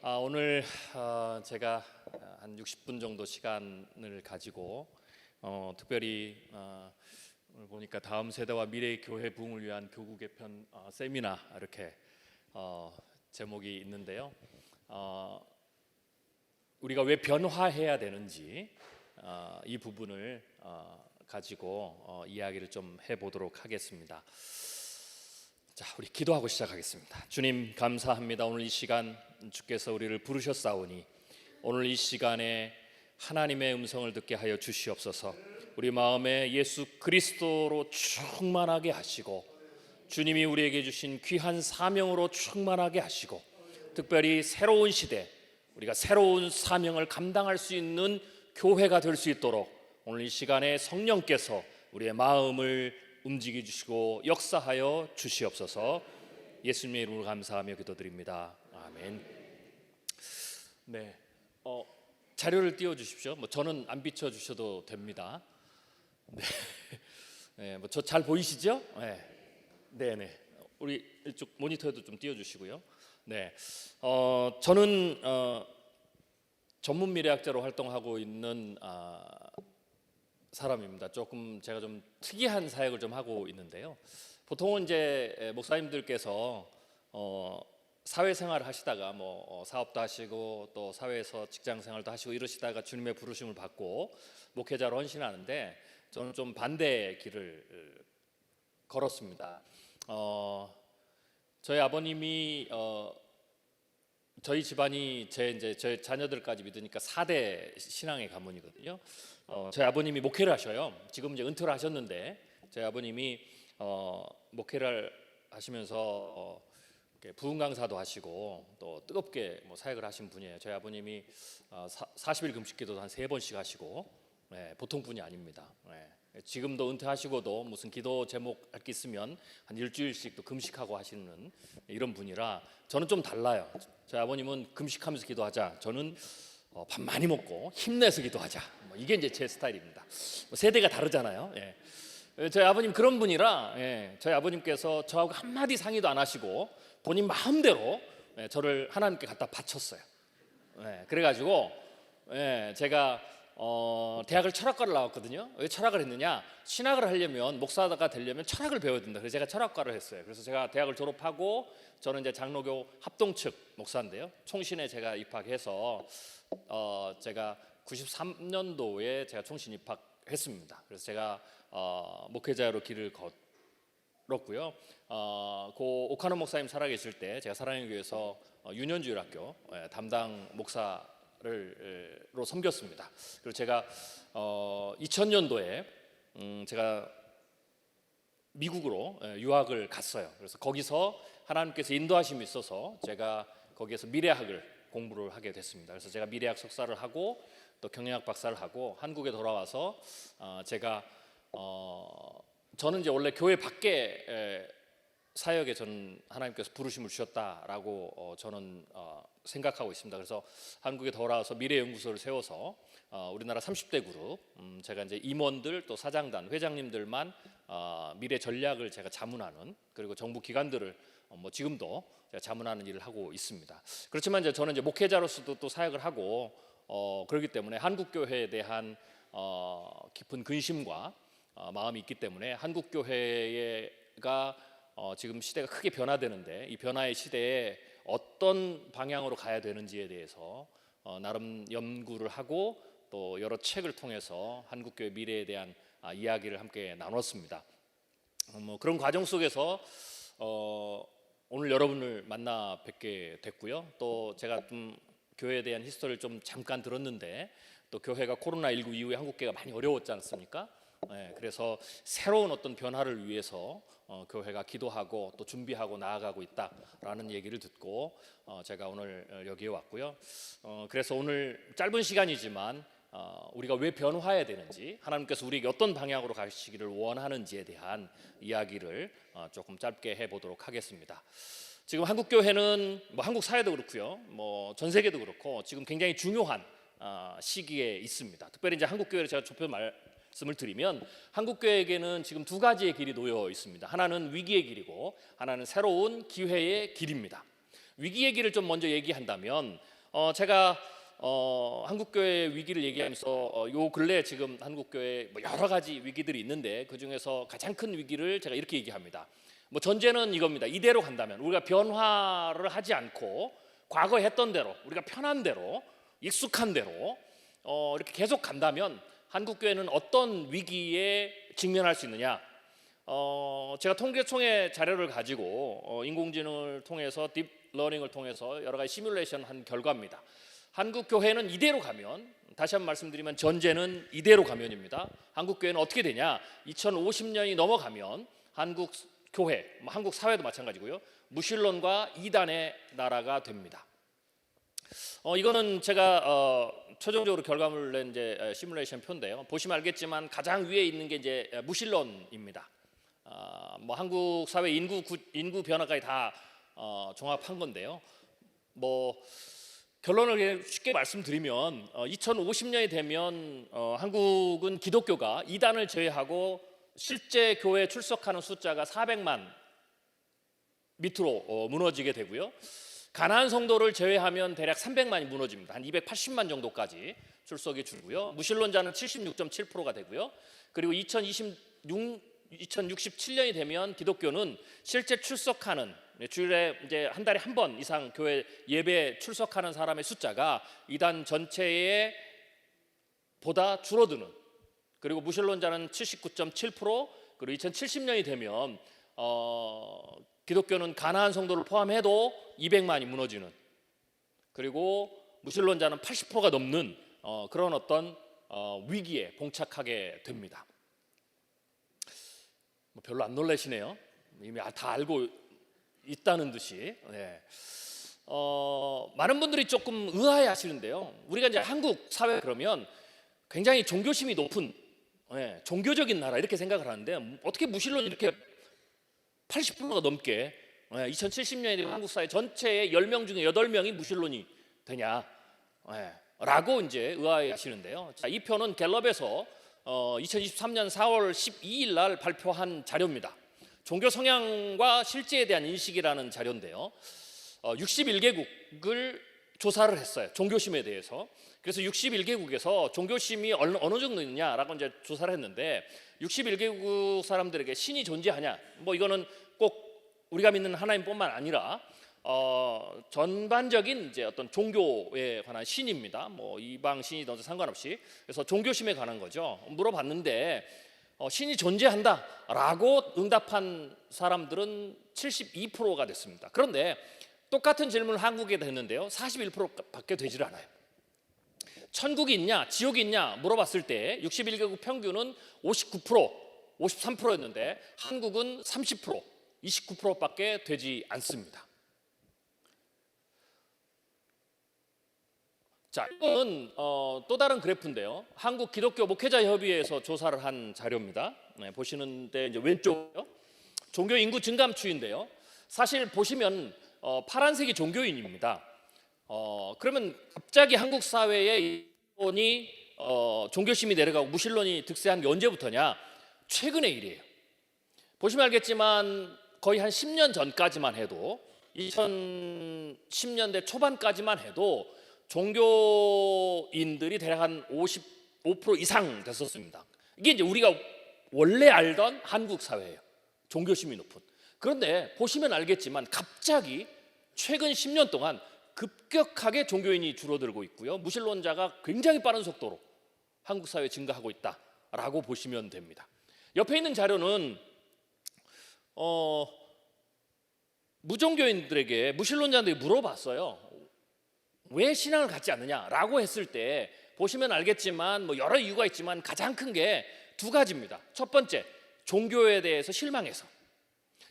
오늘 제가 한 60분 정도 시간을 가지고 특별히 오늘 보니까 다음 세대와 미래의 교회 부흥을 위한 교구 개편 세미나 이렇게 제목이 있는데요. 우리가 왜 변화해야 되는지 이 부분을 가지고 이야기를 좀 해보도록 하겠습니다. 자, 우리 기도하고 시작하겠습니다. 주님 감사합니다. 오늘 이 시간 주께서 우리를 부르셨사오니 오늘 이 시간에 하나님의 음성을 듣게 하여 주시옵소서. 우리 마음에 예수 그리스도로 충만하게 하시고 주님이 우리에게 주신 귀한 사명으로 충만하게 하시고 특별히 새로운 시대 우리가 새로운 사명을 감당할 수 있는 교회가 될 수 있도록 오늘 이 시간에 성령께서 우리의 마음을 움직여 주시고 역사하여 주시옵소서. 예수님의 이름으로 감사하며 기도드립니다. 아멘. 네, 자료를 띄워 주십시오. 저는 안 비춰 주셔도 됩니다. 네, 저 잘 보이시죠? 네. 우리 이쪽 모니터에도 좀 띄워 주시고요. 네, 저는 전문 미래학자로 활동하고 있는 사람입니다. 조금 제가 좀 특이한 사역을 좀 하고 있는데요. 보통은 이제 목사님들께서 사회생활을 하시다가 사업도 하시고 또 사회에서 직장생활도 하시고 이러시다가 주님의 부르심을 받고 목회자로 헌신하는데 저는 좀 반대의 길을 걸었습니다. 저희 아버님이 저희 집안이 제 자녀들까지 믿으니까 4대 신앙의 가문이거든요. 저희 아버님이 목회를 하셔요. 지금 이제 은퇴를 하셨는데 저희 아버님이 목회를 하시면서 부흥 강사도 하시고 또 뜨겁게 사역을 하신 분이에요. 저희 아버님이 40일 금식기도도 한 3번씩 하시고 보통 분이 아닙니다. 지금도 은퇴하시고도 무슨 기도 제목 할 게 있으면 한 일주일씩 또 금식하고 하시는 이런 분이라 저는 좀 달라요. 저희 아버님은 금식하면서 기도하자. 저는 밥 많이 먹고 힘내서 기도하자. 이게 이제 제 스타일입니다. 세대가 다르잖아요. 저희 아버님 그런 분이라 저희 아버님께서 저하고 한마디 상의도 안 하시고 본인 마음대로 저를 하나님께 갖다 바쳤어요. 그래가지고 제가 대학을 철학과를 나왔거든요. 왜 철학을 했느냐? 신학을 하려면 목사가 되려면 철학을 배워야 된다. 그래서 제가 철학과를 했어요. 그래서 제가 대학을 졸업하고 저는 이제 장로교 합동측 목사인데요. 총신에 제가 입학해서 제가 93년도에 제가 총신 입학했습니다. 그래서 제가 목회자로 길을 걸었고요. 고 오카노 목사님 살아계실 때 제가 사랑의 교회에서 유년주일학교 담당 목사로 섬겼습니다. 그리고 제가 2000년도에 제가 미국으로 유학을 갔어요. 그래서 거기서 하나님께서 인도하심이 있어서 제가 거기에서 미래학을 공부를 하게 됐습니다. 그래서 제가 미래학 석사를 하고 또 경영학 박사를 하고 한국에 돌아와서 제가 저는 이제 원래 교회 밖에 사역에 저는 하나님께서 부르심을 주셨다라고 저는 생각하고 있습니다. 그래서 한국에 돌아와서 미래연구소를 세워서 우리나라 30대 그룹 제가 이제 임원들 또 사장단 회장님들만 미래 전략을 제가 자문하는 그리고 정부 기관들을 지금도 제가 자문하는 일을 하고 있습니다. 그렇지만 이제 저는 이제 목회자로서도 또 사역을 하고 그렇기 때문에 한국 교회에 대한 깊은 근심과 마음이 있기 때문에 한국 교회가 지금 시대가 크게 변화되는데 이 변화의 시대에 어떤 방향으로 가야 되는지에 대해서 나름 연구를 하고 또 여러 책을 통해서 한국교회 미래에 대한 이야기를 함께 나눴습니다. 그런 과정 속에서 오늘 여러분을 만나 뵙게 됐고요. 또 제가 좀 교회에 대한 히스토리를 좀 잠깐 들었는데 또 교회가 코로나19 이후에 한국교회가 많이 어려웠지 않습니까? 그래서 새로운 어떤 변화를 위해서 교회가 기도하고 또 준비하고 나아가고 있다라는 얘기를 듣고 제가 오늘 여기에 왔고요. 그래서 오늘 짧은 시간이지만 우리가 왜 변화해야 되는지 하나님께서 우리에게 어떤 방향으로 가시기를 원하는지에 대한 이야기를 조금 짧게 해보도록 하겠습니다. 지금 한국 교회는 한국 사회도 그렇고요, 전 세계도 그렇고 지금 굉장히 중요한 시기에 있습니다. 특별히 이제 한국 교회를 제가 좁혀 말씀을 드리면 한국 교회에게는 지금 두 가지의 길이 놓여 있습니다. 하나는 위기의 길이고 하나는 새로운 기회의 길입니다. 위기의 길을 좀 먼저 얘기한다면 제가 한국교회 위기를 얘기하면서 요 근래 지금 한국교회 뭐 여러 가지 위기들이 있는데 그 중에서 가장 큰 위기를 제가 이렇게 얘기합니다. 뭐 전제는 이겁니다. 이대로 간다면 우리가 변화를 하지 않고 과거에 했던 대로 우리가 편한 대로 익숙한 대로 이렇게 계속 간다면 한국교회는 어떤 위기에 직면할 수 있느냐? 제가 통계청의 자료를 가지고 인공지능을 통해서 딥러닝을 통해서 여러 가지 시뮬레이션 한 결과입니다. 한국교회는 이대로 가면, 다시 한번 말씀드리면 전제는 이대로 가면입니다. 한국교회는 어떻게 되냐? 2050년이 넘어가면 한국교회, 한국 사회도 마찬가지고요, 무신론과 이단의 나라가 됩니다. 이거는 제가 최종적으로 결과물을 낸 이제 시뮬레이션 표인데요. 보시면 알겠지만 가장 위에 있는 게 이제 무신론입니다. 뭐 한국 사회 인구 변화까지 다 종합한 건데요. 뭐 결론을 쉽게 말씀드리면 2050년이 되면 한국은 기독교가 이단을 제외하고 실제 교회에 출석하는 숫자가 400만 밑으로 무너지게 되고요. 가난한 성도를 제외하면 대략 300만이 무너집니다. 한 280만 정도까지 출석이 줄고요. 무신론자는 76.7%가 되고요. 그리고 2067년이 되면 기독교는 실제 출석하는, 주일에 이제 한 달에 한 번 이상 교회 예배 출석하는 사람의 숫자가 이단 전체에 보다 줄어드는, 그리고 무신론자는 79.7%, 그리고 2070년이 되면 기독교는 가난한 성도를 포함해도 200만이 무너지는, 그리고 무신론자는 80%가 넘는 그런 어떤 위기에 봉착하게 됩니다. 별로 안 놀라시네요. 이미 다 알고 있다는 듯이. 네. 많은 분들이 조금 의아해하시는데요. 우리가 이제 한국 사회 그러면 굉장히 종교심이 높은 종교적인 나라 이렇게 생각을 하는데 어떻게 무신론 이렇게 80%가 넘게 2070년에 한국 사회 전체의 10명 중에 8명이 무신론이 되냐 라고 이제 의아해하시는데요. 자, 이 표는 갤럽에서 2023년 4월 12일 날 발표한 자료입니다. 종교 성향과 실제에 대한 인식이라는 자료인데요. 61개국을 조사를 했어요. 종교심에 대해서. 그래서 61개국에서 종교심이 어느 정도 있냐라고 이제 조사를 했는데 61개국 사람들에게 신이 존재하냐? 뭐 이거는 꼭 우리가 믿는 하나님뿐만 아니라 전반적인 이제 어떤 종교에 관한 신입니다. 뭐 이방 신이든 상관없이. 그래서 종교심에 관한 거죠. 물어봤는데 신이 존재한다라고 응답한 사람들은 72%가 됐습니다. 그런데 똑같은 질문을 한국에도 했는데요. 41%밖에 되질 않아요. 천국이 있냐, 지옥이 있냐 물어봤을 때 61개국 평균은 59%, 53%였는데 한국은 30%, 29%밖에 되지 않습니다. 자, 이건 또 다른 그래프인데요. 한국 기독교 목회자 협의회에서 조사를 한 자료입니다. 네, 보시는데 이제 왼쪽이요. 종교 인구 증감 추이인데요. 사실 보시면 파란색이 종교인입니다. 그러면 갑자기 한국 사회에 일본이 종교심이 내려가고 무신론이 득세한 게 언제부터냐? 최근의 일이에요. 보시면 알겠지만 거의 한 10년 전까지만 해도 2010년대 초반까지만 해도 종교인들이 대략 한 55% 이상 됐었습니다. 이게 이제 우리가 원래 알던 한국 사회예요. 종교심이 높은. 그런데 보시면 알겠지만 갑자기 최근 10년 동안 급격하게 종교인이 줄어들고 있고요. 무신론자가 굉장히 빠른 속도로 한국 사회에 증가하고 있다라고 보시면 됩니다. 옆에 있는 자료는 무종교인들에게 무신론자들이 물어봤어요. 왜 신앙을 갖지 않느냐라고 했을 때 보시면 알겠지만 뭐 여러 이유가 있지만 가장 큰 게 두 가지입니다. 첫 번째, 종교에 대해서 실망해서.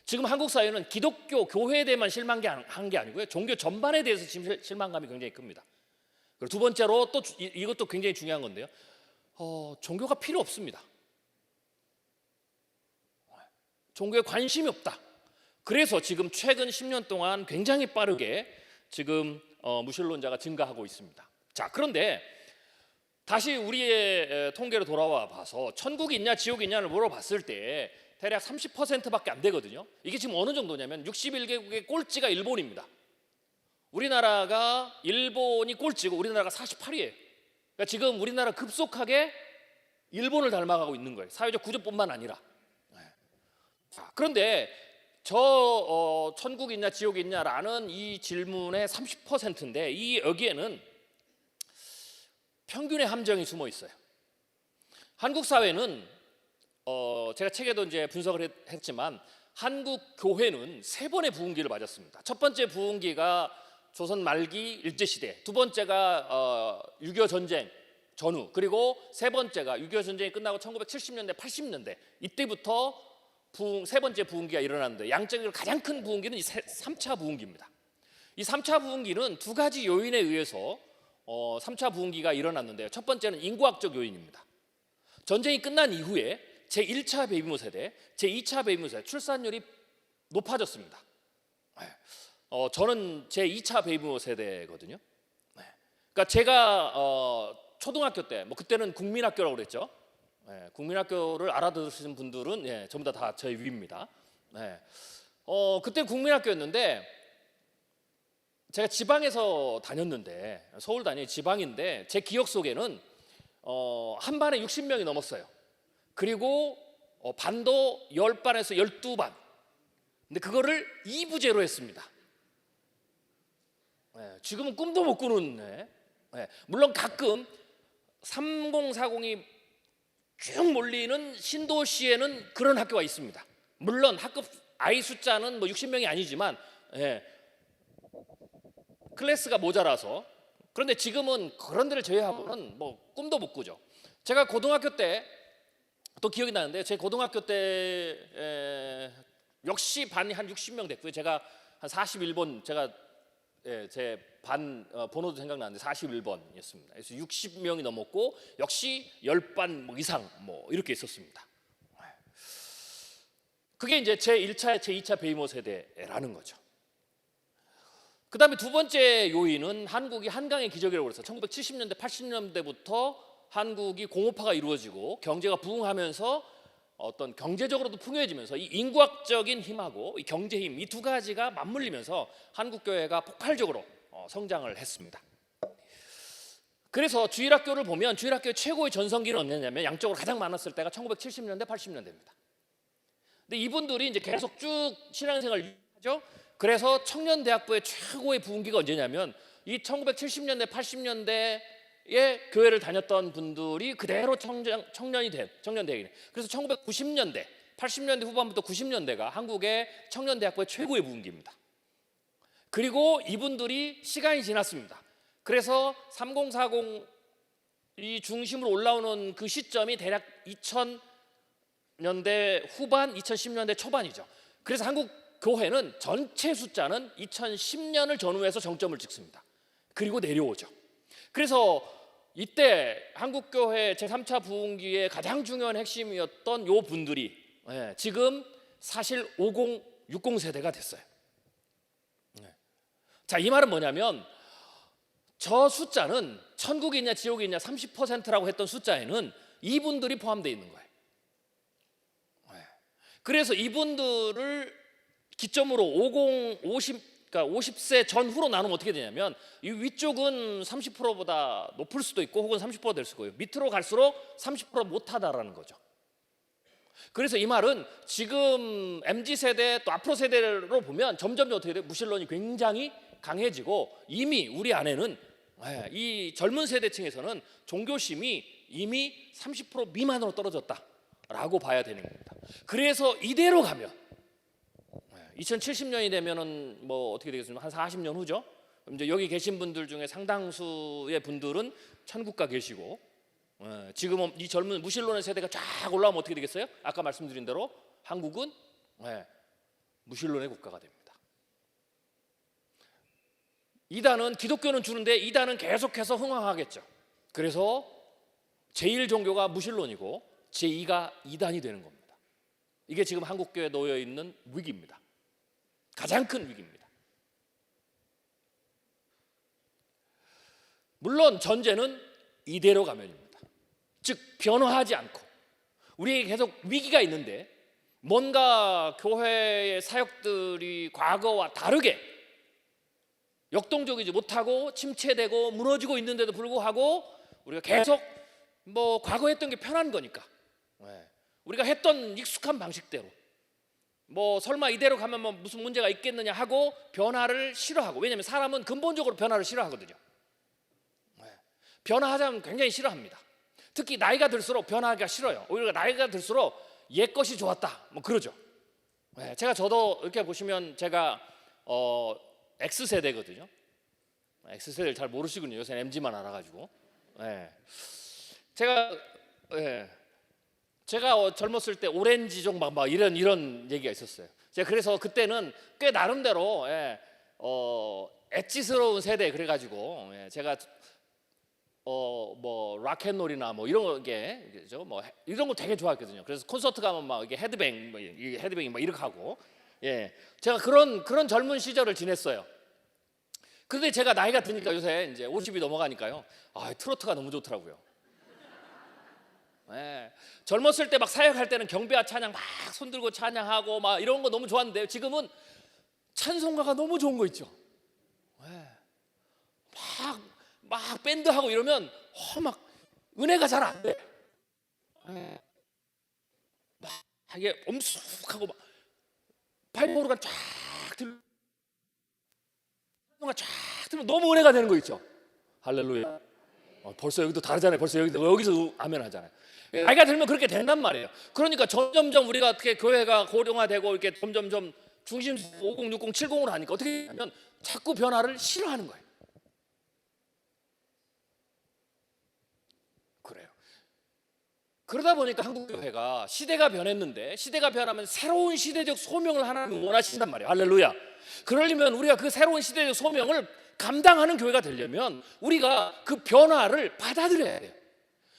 지금 한국 사회는 기독교 교회에 대해만 실망한 게 아니고요. 종교 전반에 대해서 지금 실망감이 굉장히 큽니다. 그리고 두 번째로 또 이것도 굉장히 중요한 건데요. 종교가 필요 없습니다. 종교에 관심이 없다. 그래서 지금 최근 10년 동안 굉장히 빠르게 지금 무신론자가 증가하고 있습니다. 자, 그런데 다시 우리의 통계로 돌아와 봐서 천국이 있냐 지옥이 있냐를 물어봤을 때 대략 30%밖에 안 되거든요. 이게 지금 어느 정도냐면 61개국의 꼴찌가 일본입니다. 우리나라가 일본이 꼴찌고 우리나라가 48위예요. 그러니까 지금 우리나라 급속하게 일본을 닮아가고 있는 거예요. 사회적 구조뿐만 아니라. 자, 그런데 천국이 있냐 지옥이 있냐라는 이 질문의 30%인데 이 여기에는 평균의 함정이 숨어 있어요. 한국 사회는 제가 책에도 이제 분석을 했지만 한국 교회는 3번의 부흥기를 맞았습니다. 첫 번째 부흥기가 조선 말기 일제시대, 두 번째가 6.25 전쟁 전후, 그리고 세 번째가 6.25 전쟁이 끝나고 1970년대 80년대 이때부터 세 번째 부흥기가 일어났는데 양적으로 가장 큰 부흥기는 이 3차 부흥기입니다. 이 3차 부흥기는 두 가지 요인에 의해서 3차 부흥기가 일어났는데요. 첫 번째는 인구학적 요인입니다. 전쟁이 끝난 이후에 제1차 베이비붐 세대, 제2차 베이비붐 세대 출산율이 높아졌습니다. 저는 제2차 베이비붐 세대거든요. 그러니까 제가 초등학교 때, 뭐 그때는 국민학교라고 그랬죠. 국민학교를 알아들으시는 분들은 전부 다 저희 위입니다. 그때 국민학교였는데 제가 지방에서 다녔는데 서울 다니 지방인데 제 기억 속에는 한 반에 60명이 넘었어요. 그리고 반도 10반에서 12반. 근데 그거를 2부제로 했습니다. 지금은 꿈도 못 꾸는. 물론 가끔 3040이 쭉 몰리는 신도시에는 그런 학교가 있습니다. 물론 학급 아이 숫자는 뭐 60명이 아니지만 클래스가 모자라서. 그런데 지금은 그런 데를 제외하고는 뭐 꿈도 못 꾸죠. 제가 고등학교 때 또 기억이 나는데 제 고등학교 때 역시 반이 한 60명 됐고요. 제가 한 41번 제가 제 반 번호도 생각나는데 41번이었습니다. 그래서 60명이 넘었고 역시 10반 뭐 이상 뭐 이렇게 있었습니다. 그게 이제 제1차, 제2차 베이비붐 세대라는 거죠. 그 다음에 두 번째 요인은 한국이 한강의 기적이라고 그래서 1970년대, 80년대부터 한국이 공업화가 이루어지고 경제가 부흥하면서 어떤 경제적으로도 풍요해지면서 이 인구학적인 힘하고 이 경제 힘, 이 두 가지가 맞물리면서 한국 교회가 폭발적으로 성장을 했습니다. 그래서 주일학교를 보면 주일학교의 최고의 전성기는 언제냐면 양적으로 가장 많았을 때가 1970년대, 80년대입니다. 근데 이분들이 이제 계속 쭉 신앙생활을 하죠. 그래서 청년대학부의 최고의 부흥기가 언제냐면 이 1970년대, 80년대에 교회를 다녔던 분들이 그대로 청년이 된 청년대학이네. 그래서 1990년대, 80년대 후반부터 90년대가 한국의 청년대학부의 최고의 부흥기입니다. 그리고 이분들이 시간이 지났습니다. 그래서 3040이 중심으로 올라오는 그 시점이 대략 2000년대 후반, 2010년대 초반이죠. 그래서 한국 교회는 전체 숫자는 2010년을 전후해서 정점을 찍습니다. 그리고 내려오죠. 그래서 이때 한국교회 제3차 부흥기의 가장 중요한 핵심이었던 요 분들이 지금 사실 50, 60 세대가 됐어요. 자, 이 말은 뭐냐면 저 숫자는 천국이 있냐 지옥이 있냐 30%라고 했던 숫자에는 이분들이 포함되어 있는 거예요. 그래서 이분들을 기점으로 50세 전후로 나누면 어떻게 되냐면 이 위쪽은 30%보다 높을 수도 있고 혹은 30%가 될 수도 있고요. 밑으로 갈수록 30% 못하다라는 거죠. 그래서 이 말은 지금 MZ세대 또 앞으로 세대로 보면 점점 어떻게 돼요? 무신론이 굉장히 강해지고 이미 우리 안에는 이 젊은 세대층에서는 종교심이 이미 30% 미만으로 떨어졌다라고 봐야 되는 겁니다. 그래서 이대로 가면 2070년이 되면은 뭐 어떻게 되겠습니까? 한 40년 후죠. 이제 여기 계신 분들 중에 상당수의 분들은 천국 가 계시고 지금은 이 젊은 무신론의 세대가 쫙 올라오면 어떻게 되겠어요? 아까 말씀드린 대로 한국은 무신론의 국가가 됩니다. 이단은 기독교는 주는데 이단은 계속해서 흥황하겠죠. 그래서 제1 종교가 무신론이고 제2가 이단이 되는 겁니다. 이게 지금 한국교회에 놓여 있는 위기입니다. 가장 큰 위기입니다. 물론 전제는 이대로 가면입니다. 즉 변화하지 않고 우리에게 계속 위기가 있는데 뭔가 교회의 사역들이 과거와 다르게 역동적이지 못하고 침체되고 무너지고 있는데도 불구하고 우리가 계속 뭐 과거 했던 게 편한 거니까, 우리가 했던 익숙한 방식대로 뭐 설마 이대로 가면 뭐 무슨 문제가 있겠느냐 하고 변화를 싫어하고, 왜냐하면 사람은 근본적으로 변화를 싫어하거든요. 변화하자면 굉장히 싫어합니다. 특히 나이가 들수록 변화하기가 싫어요. 오히려 나이가 들수록 옛 것이 좋았다 뭐 그러죠. 저도 이렇게 보시면 제가 X세대거든요. X세대를 잘 모르시군요. 요새 MZ만 알아가지고. 제가 젊었을 때 오렌지족 막 이런 얘기가 있었어요. 제가 그래서 그때는 꽤 나름대로 엣지스러운 세대 그래가지고 제가 뭐 락앤롤이나 뭐 이런 게 뭐 이런 거 되게 좋아했거든요. 그래서 콘서트 가면 막 이게 헤드뱅이 막 이렇게 하고, 제가 그런 젊은 시절을 지냈어요. 그런데 제가 나이가 드니까 요새 이제 50이 넘어가니까요, 트로트가 너무 좋더라고요. 젊었을 때 막 사역할 때는 경배와 찬양 막 손들고 찬양하고 막 이런 거 너무 좋았는데, 지금은 찬송가가 너무 좋은 거 있죠. 막 밴드하고 이러면 막 은혜가 잘 안 돼. 막 이게 엄숙하고 막 파이프오르가 쫙 들면 너무 은혜가 되는 거 있죠. 할렐루야. 벌써 여기도 다르잖아요. 벌써 여기서 아멘 하잖아요. 나이가 들면 그렇게 된단 말이에요. 그러니까 점점점 우리가 어떻게 교회가 고령화되고 이렇게 점점점 중심 50, 60, 70으로 하니까 어떻게 되냐면 자꾸 변화를 싫어하는 거예요. 그래요. 그러다 보니까 한국교회가 시대가 변했는데, 시대가 변하면 새로운 시대적 소명을 하나님 원하신단 말이에요. 할렐루야. 그러려면 우리가 그 새로운 시대적 소명을 감당하는 교회가 되려면 우리가 그 변화를 받아들여야 돼요.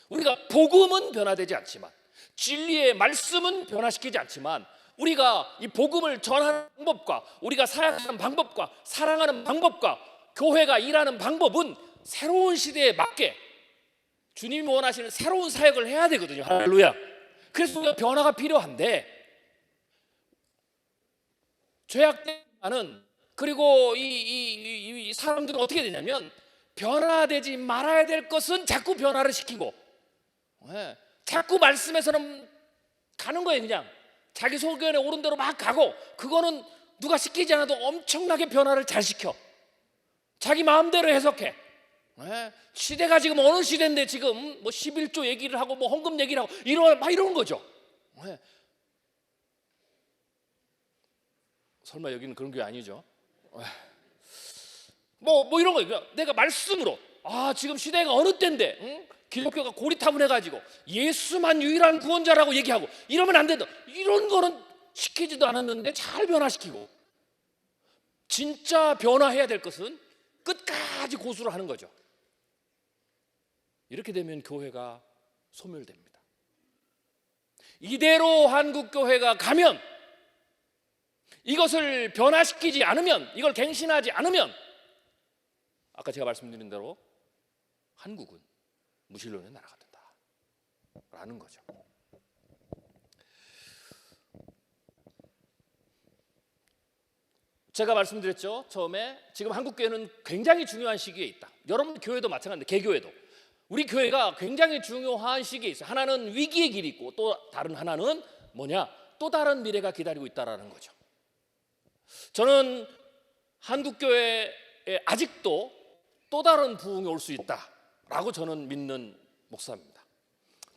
우리가 복음은 변화되지 않지만, 진리의 말씀은 변화시키지 않지만, 우리가 이 복음을 전하는 방법과 우리가 사역하는 방법과 사랑하는 방법과 교회가 일하는 방법은 새로운 시대에 맞게 주님이 원하시는 새로운 사역을 해야 되거든요. 할렐루야. 그래서 우리가 변화가 필요한데, 죄악되는 그리고 이 사람들은 어떻게 되냐면 변화되지 말아야 될 것은 자꾸 변화를 시키고, 자꾸 말씀에서는 가는 거예요. 그냥 자기 소견에 오른 대로 막 가고, 그거는 누가 시키지 않아도 엄청나게 변화를 잘 시켜. 자기 마음대로 해석해. 시대가 지금 어느 시대인데 지금 뭐 11조 얘기를 하고 뭐 헌금 얘기를 하고 이런 거죠. 설마 여기는 그런 게 아니죠? 뭐 이런 거예요. 내가 말씀으로 지금 시대가 어느 때인데 기독교가 고리타분해가지고 예수만 유일한 구원자라고 얘기하고 이러면 안 된다. 이런 거는 시키지도 않았는데 잘 변화시키고, 진짜 변화해야 될 것은 끝까지 고수를 하는 거죠. 이렇게 되면 교회가 소멸됩니다. 이대로 한국교회가 가면, 이것을 변화시키지 않으면, 이걸 갱신하지 않으면 아까 제가 말씀드린 대로 한국은 무신론의 나라가 된다라는 거죠. 제가 말씀드렸죠, 처음에. 지금 한국교회는 굉장히 중요한 시기에 있다. 여러분 교회도 마찬가지인데, 개교회도 우리 교회가 굉장히 중요한 시기에 있어요. 하나는 위기의 길이 있고, 또 다른 하나는 뭐냐? 또 다른 미래가 기다리고 있다라는 거죠. 저는 한국교회에 아직도 또 다른 부흥이 올 수 있다라고 저는 믿는 목사입니다.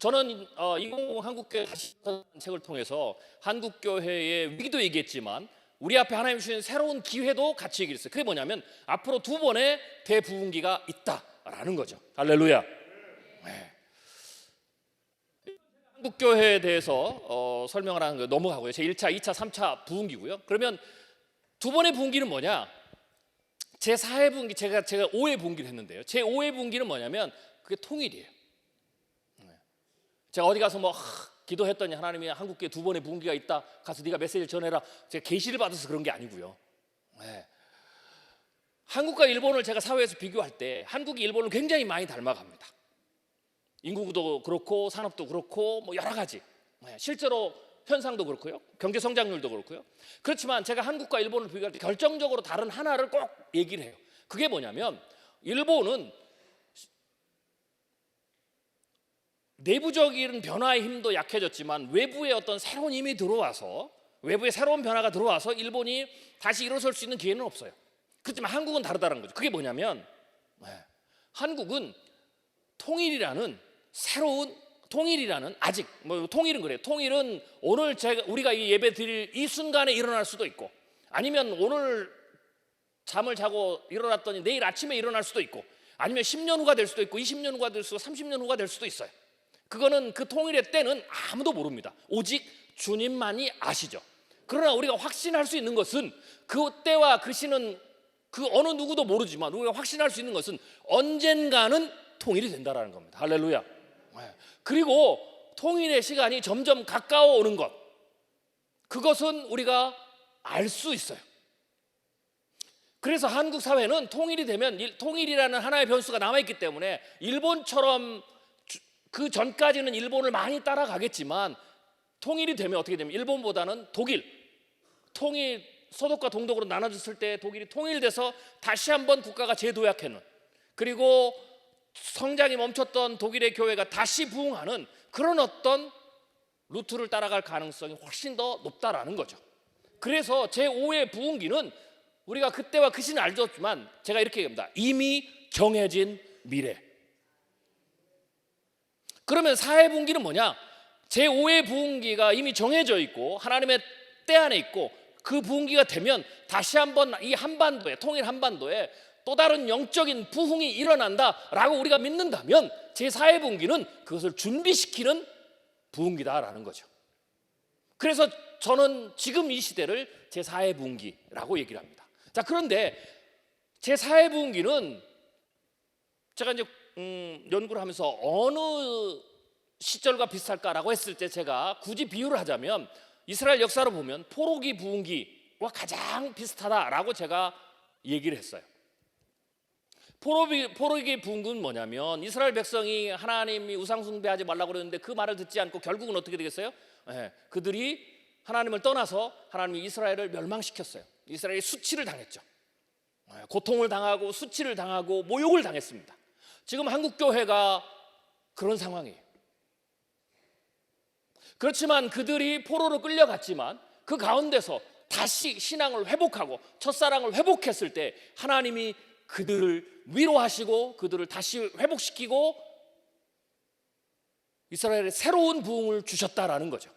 저는 2050 한국교회 다시 책을 통해서 한국교회의 위기도 얘기했지만 우리 앞에 하나님 주신 새로운 기회도 같이 얘기했어요. 그게 뭐냐면 앞으로 2번의 대부흥기가 있다라는 거죠. 할렐루야. 한국교회에 대해서 설명을 하는 거 넘어가고요. 제1차, 2차, 3차 부흥기고요. 그러면 2번의 부흥기는 뭐냐? 제4회 부흥기, 제가 5회 부흥기를 했는데요. 제5회 부흥기는 뭐냐면 그게 통일이에요. 제가 어디 가서 뭐 기도했더니 하나님이 한국교회 2번의 부흥기가 있다, 가서 네가 메시지를 전해라, 제가 계시를 받아서 그런 게 아니고요. 한국과 일본을 제가 사회에서 비교할 때 한국이 일본을 굉장히 많이 닮아갑니다. 인구도 그렇고 산업도 그렇고 뭐 여러 가지, 실제로 현상도 그렇고요, 경제 성장률도 그렇고요. 그렇지만 제가 한국과 일본을 비교할 때 결정적으로 다른 하나를 꼭 얘기를 해요. 그게 뭐냐면 일본은 내부적인 변화의 힘도 약해졌지만 외부의 어떤 새로운 힘이 들어와서, 외부의 새로운 변화가 들어와서 일본이 다시 일어설 수 있는 기회는 없어요. 그렇지만 한국은 다르다는 거죠. 그게 뭐냐면 한국은 통일이라는 새로운, 통일이라는, 아직 통일은 그래요. 통일은 오늘 우리가 이 예배 드릴 이 순간에 일어날 수도 있고, 아니면 오늘 잠을 자고 일어났더니 내일 아침에 일어날 수도 있고, 아니면 10년 후가 될 수도 있고 20년 후가 될 수도 있고 30년 후가 될 수도 있어요. 그거는 그 통일의 때는 아무도 모릅니다. 오직 주님만이 아시죠. 그러나 우리가 확신할 수 있는 것은, 그 때와 그 시는 그 어느 누구도 모르지만 우리가 확신할 수 있는 것은 언젠가는 통일이 된다라는 겁니다. 할렐루야. 그리고 통일의 시간이 점점 가까워 오는 것, 그것은 우리가 알 수 있어요. 그래서 한국 사회는 통일이 되면, 통일이라는 하나의 변수가 남아있기 때문에 일본처럼 그 전까지는 일본을 많이 따라가겠지만, 통일이 되면 어떻게 되면 일본보다는 독일, 통일, 서독과 동독으로 나눠졌을 때 독일이 통일돼서 다시 한번 국가가 재도약하는, 그리고 성장이 멈췄던 독일의 교회가 다시 부흥하는 그런 어떤 루트를 따라갈 가능성이 훨씬 더 높다라는 거죠. 그래서 제5의 부흥기는 우리가 그때와 그 시는 알지만 제가 이렇게 얘기합니다. 이미 정해진 미래. 그러면 4의 부흥기는 뭐냐? 제5의 부흥기가 이미 정해져 있고 하나님의 때 안에 있고, 그 부흥기가 되면 다시 한번 이 한반도에, 통일 한반도에 또 다른 영적인 부흥이 일어난다라고 우리가 믿는다면 제4의 부흥기는 그것을 준비시키는 부흥기다라는 거죠. 그래서 저는 지금 이 시대를 제4의 부흥기라고 얘기를 합니다. 자, 그런데 제4의 부흥기는 제가 이제 연구를 하면서 어느 시절과 비슷할까라고 했을 때 제가 굳이 비유를 하자면 이스라엘 역사로 보면 포로기 부흥기와 가장 비슷하다라고 제가 얘기를 했어요. 포로기 부흥기는 뭐냐면 이스라엘 백성이 하나님이 우상 숭배하지 말라고 그랬는데 그 말을 듣지 않고 결국은 어떻게 되겠어요? 그들이 하나님을 떠나서 하나님이 이스라엘을 멸망시켰어요. 이스라엘이 수치를 당했죠. 고통을 당하고 수치를 당하고 모욕을 당했습니다. 지금 한국교회가 그런 상황이에요. 그렇지만 그들이 포로로 끌려갔지만 그 가운데서 다시 신앙을 회복하고 첫사랑을 회복했을 때 하나님이 그들을 위로하시고 그들을 다시 회복시키고 이스라엘에 새로운 부흥을 주셨다라는 거죠.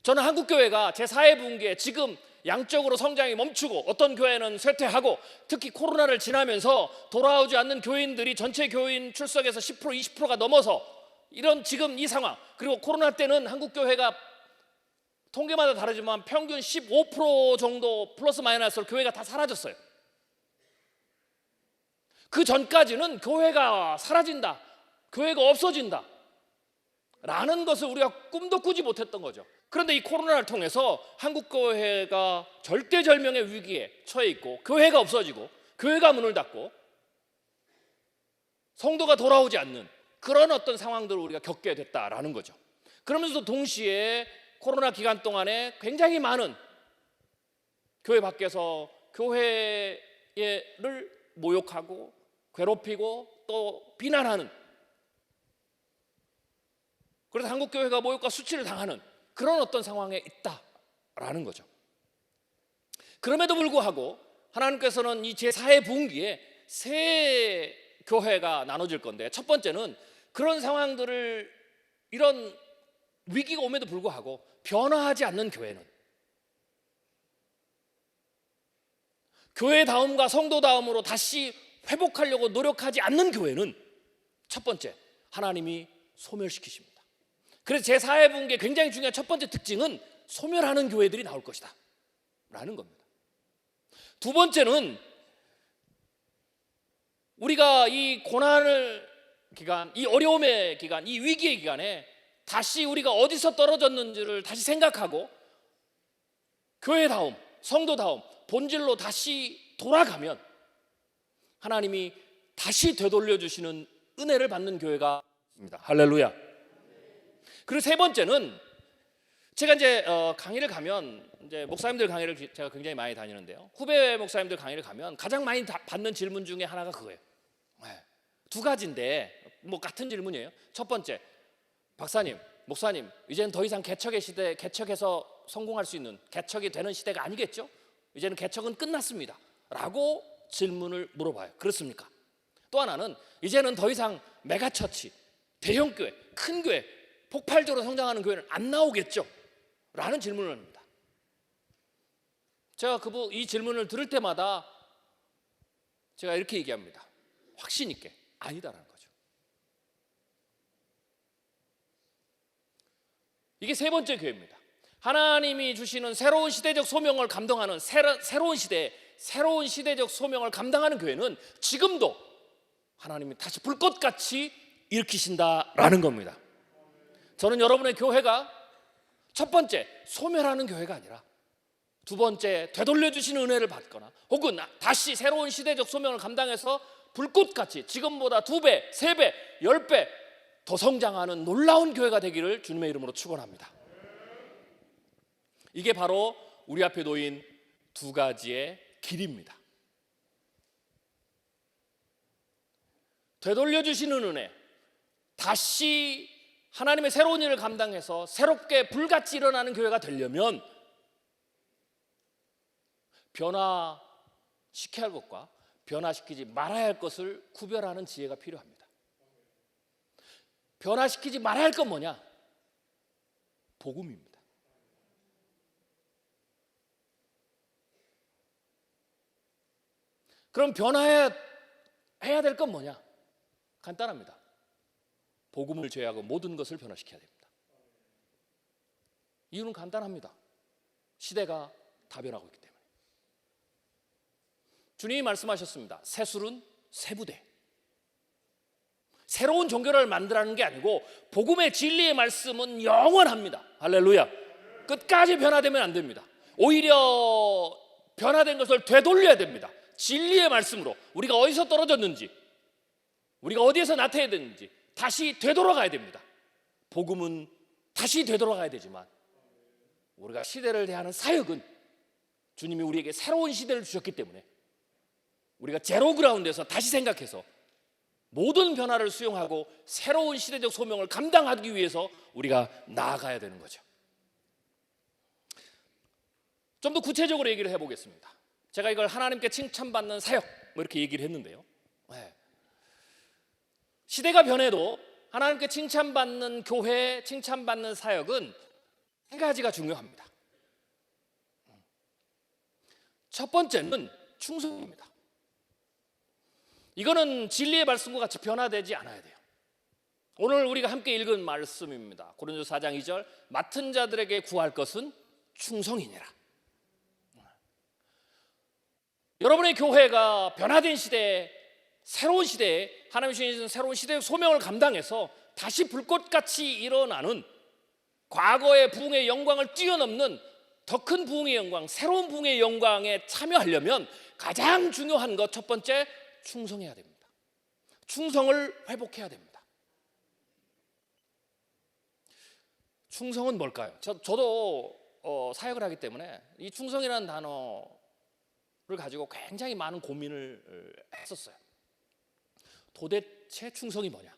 저는 한국교회가 제4의 부흥기에 지금 양적으로 성장이 멈추고 어떤 교회는 쇠퇴하고, 특히 코로나를 지나면서 돌아오지 않는 교인들이 전체 교인 출석에서 10% 20%가 넘어서 이런 지금 이 상황, 그리고 코로나 때는 한국교회가 통계마다 다르지만 평균 15% 정도 플러스 마이너스로 교회가 다 사라졌어요. 그 전까지는 교회가 사라진다, 교회가 없어진다 라는 것을 우리가 꿈도 꾸지 못했던 거죠. 그런데 이 코로나를 통해서 한국교회가 절대절명의 위기에 처해 있고, 교회가 없어지고 교회가 문을 닫고 성도가 돌아오지 않는 그런 어떤 상황들을 우리가 겪게 됐다라는 거죠. 그러면서 동시에 코로나 기간 동안에 굉장히 많은 교회 밖에서 교회를 모욕하고 괴롭히고 또 비난하는, 그래서 한국교회가 모욕과 수치를 당하는 그런 어떤 상황에 있다라는 거죠. 그럼에도 불구하고 하나님께서는 이 제4의 부흥기에 세 교회가 나눠질 건데, 첫 번째는 그런 상황들을, 이런 위기가 옴에도 불구하고 변화하지 않는 교회는, 교회다움과 성도다움으로 다시 회복하려고 노력하지 않는 교회는 첫 번째, 하나님이 소멸시키십니다. 그래서 제4의 부흥기의 굉장히 중요한 첫 번째 특징은 소멸하는 교회들이 나올 것이다 라는 겁니다. 두 번째는 우리가 이 고난을 기간, 이 어려움의 기간, 이 위기의 기간에 다시 우리가 어디서 떨어졌는지를 다시 생각하고 교회다움, 성도다움, 본질로 다시 돌아가면 하나님이 다시 되돌려 주시는 은혜를 받는 교회가 있습니다. 할렐루야. 그리고 세 번째는 제가 이제 강의를 가면 이제 목사님들 강의를 제가 굉장히 많이 다니는데요. 후배 목사님들 강의를 가면 가장 많이 받는 질문 중에 하나가 그거예요. 네. 두 가지인데 뭐 같은 질문이에요. 첫 번째, 박사님, 목사님, 이제는 더 이상 개척의 시대, 개척해서 성공할 수 있는 개척이 되는 시대가 아니겠죠? 이제는 개척은 끝났습니다. 라고 질문을 물어봐요. 그렇습니까? 또 하나는 이제는 더 이상 메가처치, 대형 교회, 큰 교회, 폭발적으로 성장하는 교회는 안 나오겠죠? 라는 질문을 합니다. 제가 이 질문을 들을 때마다 제가 이렇게 얘기합니다. 확신 있게 아니다라는 거죠. 이게 세 번째 교회입니다. 하나님이 주시는 새로운 시대적 소명을 감당하는 새로운 시대적 소명을 감당하는 교회는 지금도 하나님이 다시 불꽃같이 일으키신다라는 겁니다. 저는 여러분의 교회가 첫 번째 소멸하는 교회가 아니라 두 번째 되돌려 주시는 은혜를 받거나 혹은 다시 새로운 시대적 소명을 감당해서 불꽃같이 지금보다 2배, 3배, 10배 더 성장하는 놀라운 교회가 되기를 주님의 이름으로 축원합니다. 이게 바로 우리 앞에 놓인 두 가지의 길입니다. 되돌려 주시는 은혜, 다시 하나님의 새로운 일을 감당해서 새롭게 불같이 일어나는 교회가 되려면 변화시켜야 할 것과 변화시키지 말아야 할 것을 구별하는 지혜가 필요합니다. 변화시키지 말아야 할 건 뭐냐? 복음입니다. 그럼 변화해야 될 건 뭐냐? 간단합니다. 복음을 제외하고 모든 것을 변화시켜야 됩니다. 이유는 간단합니다. 시대가 다 변하고 있기 때문에. 주님이 말씀하셨습니다. 새술은 새부대. 새로운 종교를 만들라는 게 아니고 복음의 진리의 말씀은 영원합니다. 할렐루야. 끝까지 변화되면 안 됩니다. 오히려 변화된 것을 되돌려야 됩니다. 진리의 말씀으로 우리가 어디서 떨어졌는지, 우리가 어디에서 나태해야 되는지 다시 되돌아가야 됩니다. 복음은 다시 되돌아가야 되지만 우리가 시대를 대하는 사역은 주님이 우리에게 새로운 시대를 주셨기 때문에 우리가 제로 그라운드에서 다시 생각해서 모든 변화를 수용하고 새로운 시대적 소명을 감당하기 위해서 우리가 나아가야 되는 거죠. 좀 더 구체적으로 얘기를 해보겠습니다. 제가 이걸 하나님께 칭찬받는 사역 뭐 이렇게 얘기를 했는데요. 시대가 변해도 하나님께 칭찬받는 교회, 칭찬받는 사역은 세 가지가 중요합니다. 첫 번째는 충성입니다. 이거는 진리의 말씀과 같이 변화되지 않아야 돼요. 오늘 우리가 함께 읽은 말씀입니다. 고린도서 4장 2절, 맡은 자들에게 구할 것은 충성이니라. 여러분의 교회가 변화된 시대에, 새로운 시대에 하나님이 주신 새로운 시대의 소명을 감당해서 다시 불꽃같이 일어나는 과거의 부흥의 영광을 뛰어넘는 더 큰 부흥의 영광, 새로운 부흥의 영광에 참여하려면 가장 중요한 것 첫 번째, 충성해야 됩니다. 충성을 회복해야 됩니다. 충성은 뭘까요? 저도 사역을 하기 때문에 이 충성이라는 단어를 가지고 굉장히 많은 고민을 했었어요. 도대체 충성이 뭐냐?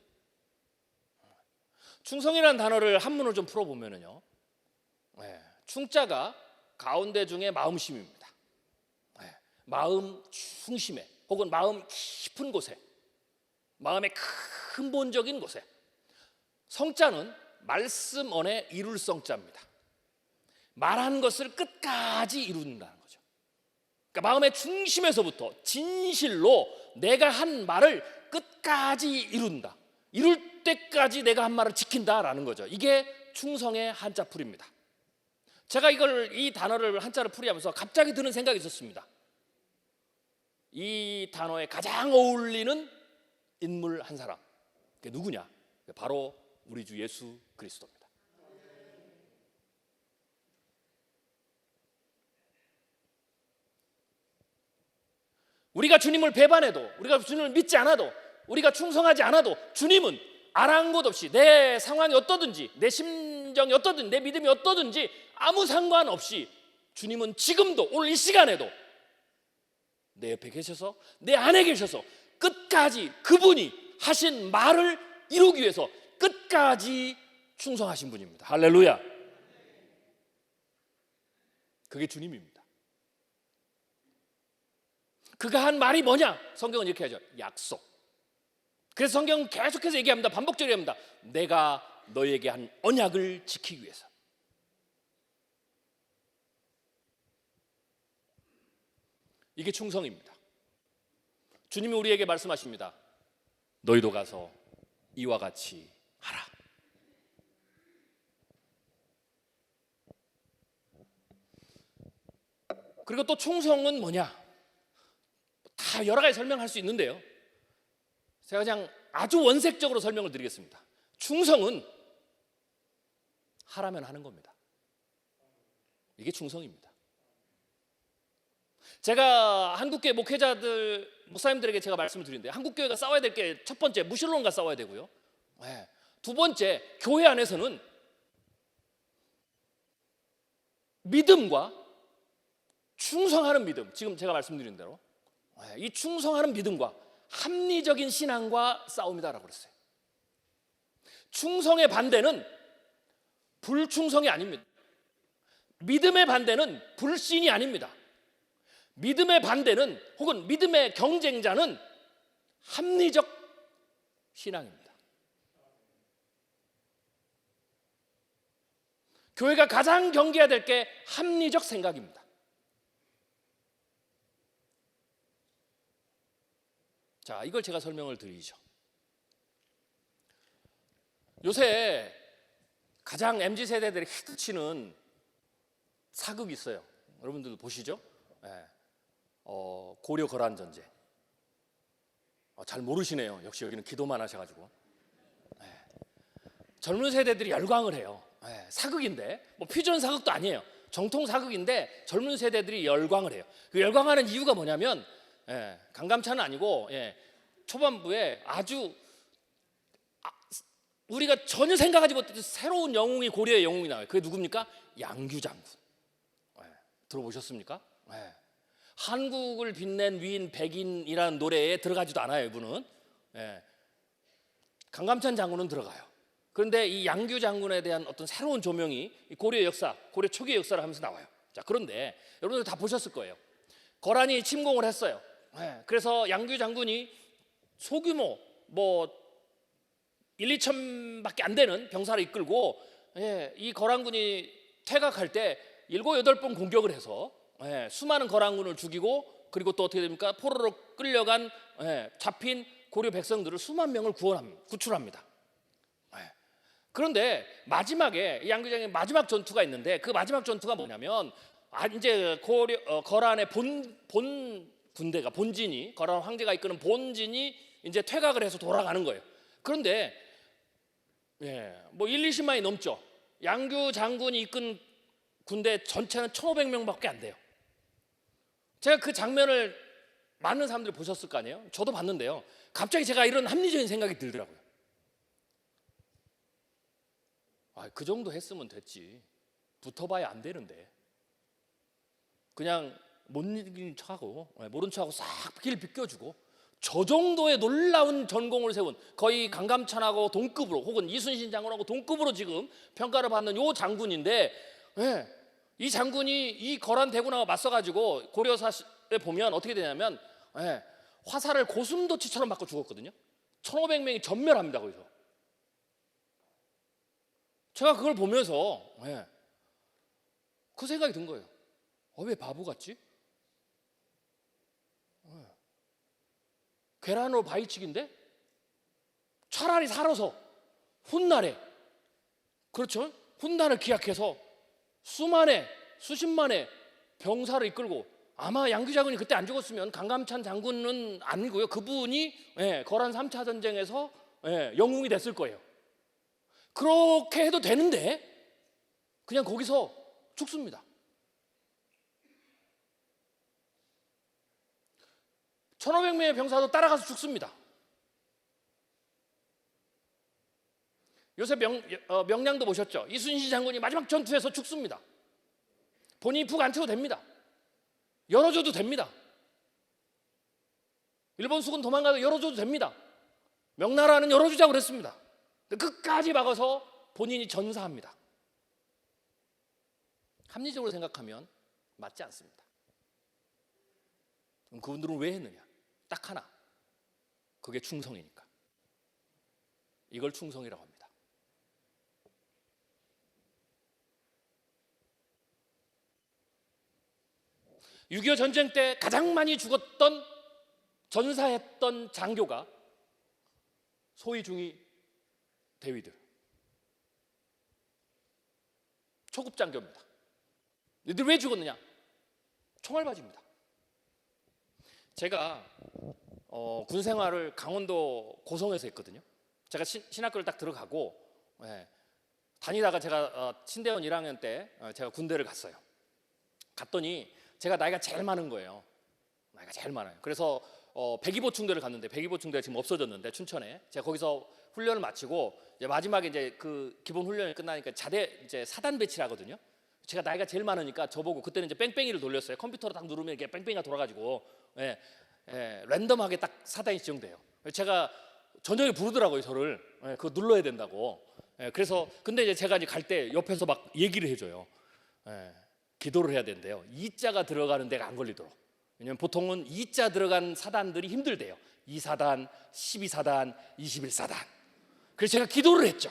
충성이라는 단어를 한문으로 좀 풀어보면요, 충자가 가운데 중에 마음심입니다. 마음 중심에 혹은 마음 깊은 곳에, 마음의 근본적인 곳에. 성자는 말씀 안에 이룰 성자입니다. 말한 것을 끝까지 이룬다는 거죠. 그러니까 마음의 중심에서부터 진실로 내가 한 말을 끝까지 이룬다. 이룰 때까지 내가 한 말을 지킨다라는 거죠. 이게 충성의 한자풀이입니다. 제가 이 단어를 한자를 풀이하면서 갑자기 드는 생각이 있었습니다. 이 단어에 가장 어울리는 인물 한 사람, 그게 누구냐? 바로 우리 주 예수 그리스도입니다. 우리가 주님을 배반해도, 우리가 주님을 믿지 않아도, 우리가 충성하지 않아도 주님은 아랑곳 없이 내 상황이 어떠든지, 내 심정이 심정이 어떠든지 내 믿음이 어떠든지 아무 상관없이 주님은 지금도 오늘 이 시간에도 내 옆에 계셔서 내 안에 계셔서 끝까지 그분이 하신 말을 이루기 위해서 끝까지 충성하신 분입니다. 할렐루야. 그게 주님입니다. 그가 한 말이 뭐냐? 성경은 이렇게 하죠. 약속. 그래서 성경은 계속해서 얘기합니다. 반복적으로 얘기합니다. 내가 너에게 한 언약을 지키기 위해서. 이게 충성입니다. 주님이 우리에게 말씀하십니다. 너희도 가서 이와 같이 하라. 그리고 또 충성은 뭐냐? 다 여러 가지 설명할 수 있는데요, 제가 그냥 아주 원색적으로 설명을 드리겠습니다. 충성은 하라면 하는 겁니다. 이게 충성입니다. 제가 한국교회 목회자들, 목사님들에게 제가 말씀을 드리는데, 한국교회가 싸워야 될 게 첫 번째 무신론과 싸워야 되고요, 두 번째 교회 안에서는 믿음과 충성하는 믿음, 지금 제가 말씀드린 대로 이 충성하는 믿음과 합리적인 신앙과 싸움이다라고 그랬어요. 충성의 반대는 불충성이 아닙니다. 믿음의 반대는 불신이 아닙니다. 믿음의 반대는, 혹은 믿음의 경쟁자는 합리적 신앙입니다. 교회가 가장 경계해야 될 게 합리적 생각입니다. 자, 이걸 제가 설명을 드리죠. 요새 가장 MZ세대들이 히트치는 사극이 있어요. 여러분들도 보시죠? 고려 거란 전쟁. 잘 모르시네요. 역시 여기는 기도만 하셔가지고. 젊은 세대들이 열광을 해요. 사극인데, 뭐 퓨전 사극도 아니에요. 정통 사극인데 젊은 세대들이 열광을 해요. 그 열광하는 이유가 뭐냐면, 강감찬은 아니고, 초반부에 아주 우리가 전혀 생각하지 못했던 새로운 영웅이, 고려의 영웅이 나와요. 그게 누굽니까? 양규 장군. 들어보셨습니까? 한국을 빛낸 위인 백인이라는 노래에 들어가지도 않아요, 이분은. 강감찬 장군은 들어가요. 그런데 이 양규 장군에 대한 어떤 새로운 조명이 고려 역사, 고려 초기의 역사를 하면서 나와요. 자, 그런데 여러분들 다 보셨을 거예요. 거란이 침공을 했어요. 그래서 양규 장군이 소규모 뭐 1, 2천밖에 안 되는 병사를 이끌고 이 거란군이 퇴각할 때 7, 8번 공격을 해서 수많은 거란군을 죽이고, 그리고 또 어떻게 됩니까? 포로로 끌려간 잡힌 고려 백성들을 수만 명을 구출합니다. 그런데 마지막에 양규장의 마지막 전투가 있는데, 그 마지막 전투가 뭐냐면, 이제 거란의 본 군대가, 본진이, 거란 황제가 이끄는 본진이 이제 퇴각을 해서 돌아가는 거예요. 그런데 뭐 1, 20만이 넘죠. 양규 장군이 이끈 군대 전체는 1,500명밖에 안 돼요. 제가 그 장면을 많은 사람들이 보셨을 거 아니에요? 저도 봤는데요, 갑자기 제가 이런 합리적인 생각이 들더라고요. 그 정도 했으면 됐지, 붙어봐야 안 되는데, 그냥 못 이긴 척하고, 모른 척하고 싹 길 비껴주고, 저 정도의 놀라운 전공을 세운, 거의 강감찬하고 동급으로, 혹은 이순신 장군하고 동급으로 지금 평가를 받는 요 장군인데, 이 장군이 이 거란 대군하고 맞서가지고 고려사에 보면 어떻게 되냐면, 화살을 고슴도치처럼 맞고 죽었거든요. 1,500명이 전멸합니다. 거기서. 제가 그걸 보면서 그 생각이 든 거예요. 왜 바보 같지? 계란으로 바위치기인데 차라리 살아서 훗날에, 그렇죠? 훗날을 기약해서 수십만의 병사를 이끌고, 아마 양규 장군이 그때 안 죽었으면 강감찬 장군은 아니고요, 그분이 거란 3차 전쟁에서 영웅이 됐을 거예요. 그렇게 해도 되는데 그냥 거기서 죽습니다. 1,500명의 병사도 따라가서 죽습니다. 요새 명량도 보셨죠? 이순신 장군이 마지막 전투에서 죽습니다. 본인이 푹 안 채워도 됩니다. 열어줘도 됩니다. 일본 수군 도망가도 열어줘도 됩니다. 명나라는 열어주자고 그랬습니다. 끝까지 막아서 본인이 전사합니다. 합리적으로 생각하면 맞지 않습니다. 그럼 그분들은 왜 했느냐? 딱 하나, 그게 충성이니까. 이걸 충성이라고 합니다. 6.25 전쟁 때 가장 많이 죽었던, 전사했던 장교가 소위 중위 대위들, 초급 장교입니다. 이들 왜 죽었느냐? 총알바지입니다. 제가 군 생활을 강원도 고성에서 했거든요. 제가 신학교를 딱 들어가고 다니다가 제가 신대원 1학년 때 제가 군대를 갔어요. 갔더니 제가 나이가 제일 많은 거예요. 나이가 제일 많아요. 그래서 백이보충대를 갔는데, 백이보충대가 지금 없어졌는데 춘천에, 제가 거기서 훈련을 마치고 이제 마지막에 이제 그 기본 훈련이 끝나니까 자대 이제 사단 배치를 하거든요. 제가 나이가 제일 많으니까 저보고, 그때는 이제 뺑뺑이를 돌렸어요. 컴퓨터로 딱 누르면 이게 뺑뺑이가 돌아가지고 랜덤하게 딱 사단이 지정돼요. 제가 저녁에 부르더라고요, 저를. 그거 눌러야 된다고. 그래서 근데 이제 제가 이제 갈 때 옆에서 막 얘기를 해줘요. 기도를 해야 된대요. 2자가 들어가는 데가 안 걸리도록. 왜냐면 보통은 2자 들어간 사단들이 힘들대요. 2사단, 12사단, 21사단. 그래서 제가 기도를 했죠.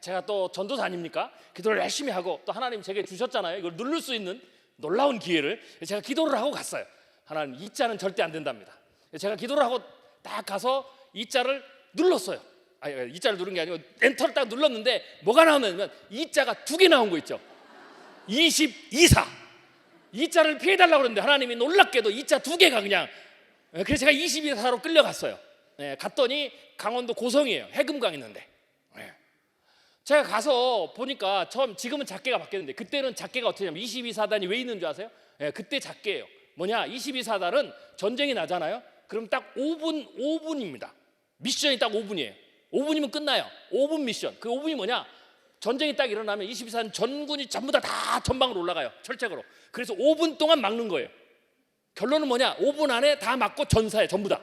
제가 또 전도사 아닙니까? 기도를 열심히 하고, 또 하나님 제게 주셨잖아요. 이걸 누를 수 있는 놀라운 기회를. 제가 기도를 하고 갔어요. 하나님, 2자는 절대 안 된답니다. 제가 기도를 하고 딱 가서 2자를 눌렀어요. 아니, 2자를 누른 게 아니고 엔터를 딱 눌렀는데 뭐가 나오냐면 2자가 2개 나온 거 있죠. 22사. 2자를 피해달라고 그러는데 하나님이 놀랍게도 2자 2개가 그냥. 그래서 제가 22사로 끌려갔어요. 갔더니 강원도 고성이에요. 해금강 있는데. 제가 가서 보니까 지금은 작계가 바뀌었는데, 그때는 작계가 어떻게 하냐면 22사단이 왜 있는 줄 아세요? 그때 작계예요. 뭐냐, 22사단은 전쟁이 나잖아요. 그럼 딱 5분입니다. 미션이 딱 5분이에요. 5분이면 끝나요. 5분 미션. 그 5분이 뭐냐, 전쟁이 딱 일어나면 22사단 전군이 전부 다 전방으로 올라가요. 철책으로. 그래서 5분 동안 막는 거예요. 결론은 뭐냐, 5분 안에 다 막고 전사해, 전부 다.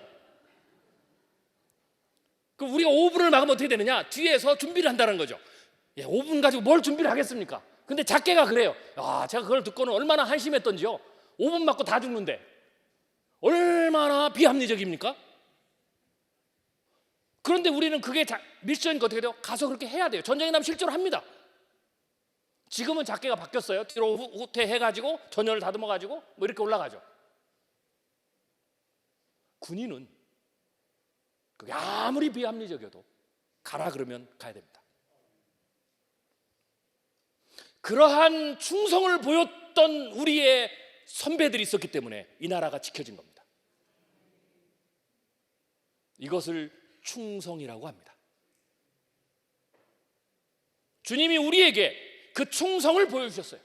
그럼 우리가 5분을 막으면 어떻게 되느냐, 뒤에서 준비를 한다는 거죠. 5분 가지고 뭘 준비를 하겠습니까? 근데 작계가 그래요. 제가 그걸 듣고는 얼마나 한심했던지요. 5분 맞고 다 죽는데 얼마나 비합리적입니까? 그런데 우리는 그게 미션이니까 어떻게 돼요? 가서 그렇게 해야 돼요. 전쟁이 나면 실제로 합니다. 지금은 작계가 바뀌었어요. 뒤로 후퇴해가지고 전열을 다듬어가지고 뭐 이렇게 올라가죠. 군인은 그게 아무리 비합리적이어도 가라 그러면 가야 됩니다. 그러한 충성을 보였던 우리의 선배들이 있었기 때문에 이 나라가 지켜진 겁니다. 이것을 충성이라고 합니다. 주님이 우리에게 그 충성을 보여주셨어요.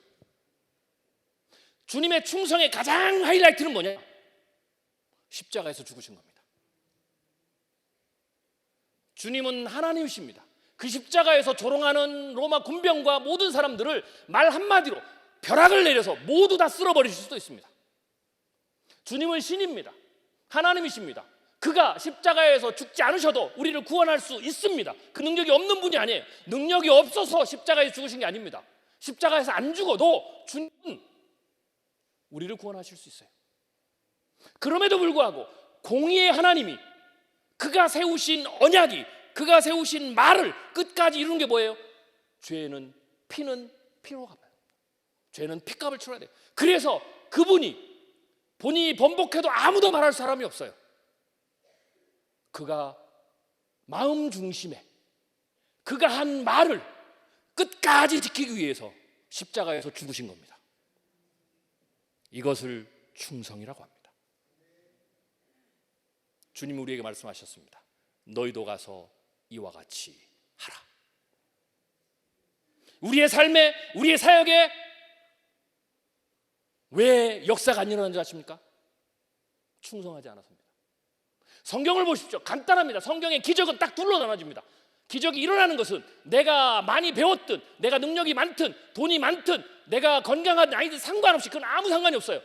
주님의 충성의 가장 하이라이트는 뭐냐? 십자가에서 죽으신 겁니다. 주님은 하나님이십니다. 그 십자가에서 조롱하는 로마 군병과 모든 사람들을 말 한마디로 벼락을 내려서 모두 다 쓸어버리실 수도 있습니다. 주님은 신입니다. 하나님이십니다. 그가 십자가에서 죽지 않으셔도 우리를 구원할 수 있습니다. 그 능력이 없는 분이 아니에요. 능력이 없어서 십자가에서 죽으신 게 아닙니다. 십자가에서 안 죽어도 주님은 우리를 구원하실 수 있어요. 그럼에도 불구하고 공의의 하나님이, 그가 세우신 언약이, 그가 세우신 말을 끝까지 이루는 게 뭐예요? 죄는 피는 피로 갚아요. 죄는 피값을 치러야 돼요. 그래서 그분이 본인이 번복해도 아무도 말할 사람이 없어요. 그가 마음 중심에 그가 한 말을 끝까지 지키기 위해서 십자가에서 죽으신 겁니다. 이것을 충성이라고 합니다. 주님이 우리에게 말씀하셨습니다. 너희도 가서 이와 같이 하라. 우리의 삶에, 우리의 사역에 왜 역사가 안 일어난 줄 아십니까? 충성하지 않았습니다. 성경을 보십시오. 간단합니다. 성경의 기적은 딱 둘로 나눠집니다. 기적이 일어나는 것은 내가 많이 배웠든 내가 능력이 많든 돈이 많든 내가 건강한 아이든 상관없이 그건 아무 상관이 없어요.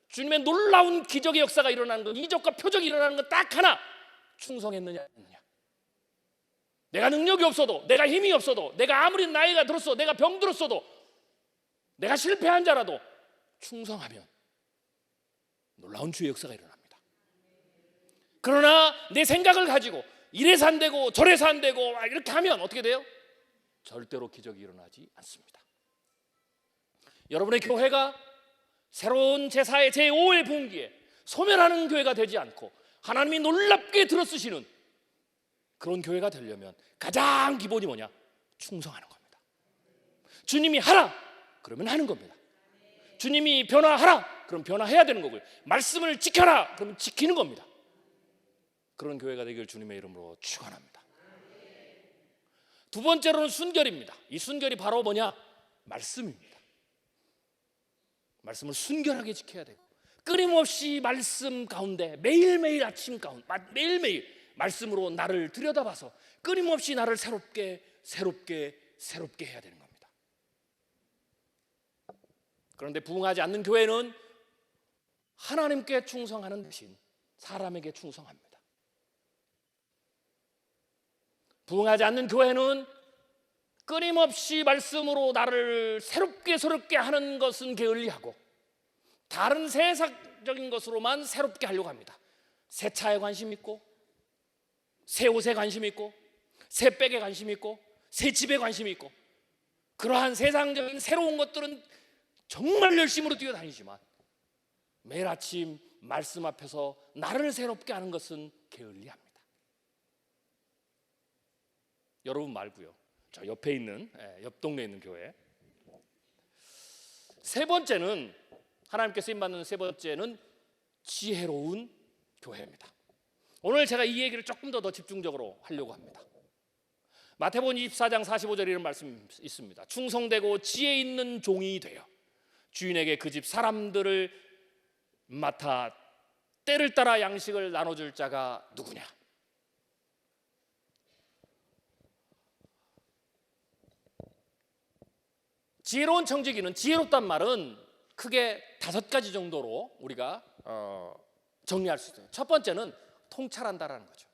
주님의 놀라운 기적의 역사가 일어나는 건, 이적과 표적이 일어나는 건 딱 하나, 충성했느냐 안 했느냐. 내가 능력이 없어도, 내가 힘이 없어도, 내가 아무리 나이가 들었어도, 내가 병들었어도, 내가 실패한 자라도 충성하면 놀라운 주의 역사가 일어납니다. 그러나 내 생각을 가지고 이래서 안 되고 저래서 안 되고 이렇게 하면 어떻게 돼요? 절대로 기적이 일어나지 않습니다. 여러분의 교회가 새로운 제사의 제5의 분기에 소멸하는 교회가 되지 않고 하나님이 놀랍게 들어쓰시는 그런 교회가 되려면 가장 기본이 뭐냐? 충성하는 겁니다. 주님이 하라 그러면 하는 겁니다. 주님이 변화하라 그럼 변화해야 되는 거고요. 말씀을 지켜라 그러면 지키는 겁니다. 그런 교회가 되길 주님의 이름으로 축원합니다. 두 번째로는 순결입니다. 이 순결이 바로 뭐냐? 말씀입니다. 말씀을 순결하게 지켜야 되고, 끊임없이 말씀 가운데 매일매일 아침 가운데 매일매일 말씀으로 나를 들여다봐서 끊임없이 나를 새롭게 해야 되는 겁니다. 그런데 부응하지 않는 교회는 하나님께 충성하는 대신 사람에게 충성합니다. 부응하지 않는 교회는 끊임없이 말씀으로 나를 새롭게 하는 것은 게을리하고 다른 세상적인 것으로만 새롭게 하려고 합니다. 새 차에 관심 있고, 새 옷에 관심 있고, 새 백에 관심 있고, 새 집에 관심 있고, 그러한 세상적인 새로운 것들은 정말 열심으로 뛰어다니지만 매일 아침 말씀 앞에서 나를 새롭게 하는 것은 게을리합니다. 여러분 말고요, 저 옆에 있는, 옆 동네에 있는 교회. 세 번째는, 하나님께 쓰임받는 세 번째는 지혜로운 교회입니다. 오늘 제가 이 얘기를 조금 더 집중적으로 하려고 합니다. 마태복음 24장 45절에 이런 말씀이 있습니다. 충성되고 지혜 있는 종이 되어 주인에게 그 집 사람들을 맡아 때를 따라 양식을 나눠줄 자가 누구냐. 지혜로운 청지기는, 지혜롭단 말은 크게 5가지 정도로 우리가 정리할 수 있어요. 첫 번째는 통찰한다라는 거죠.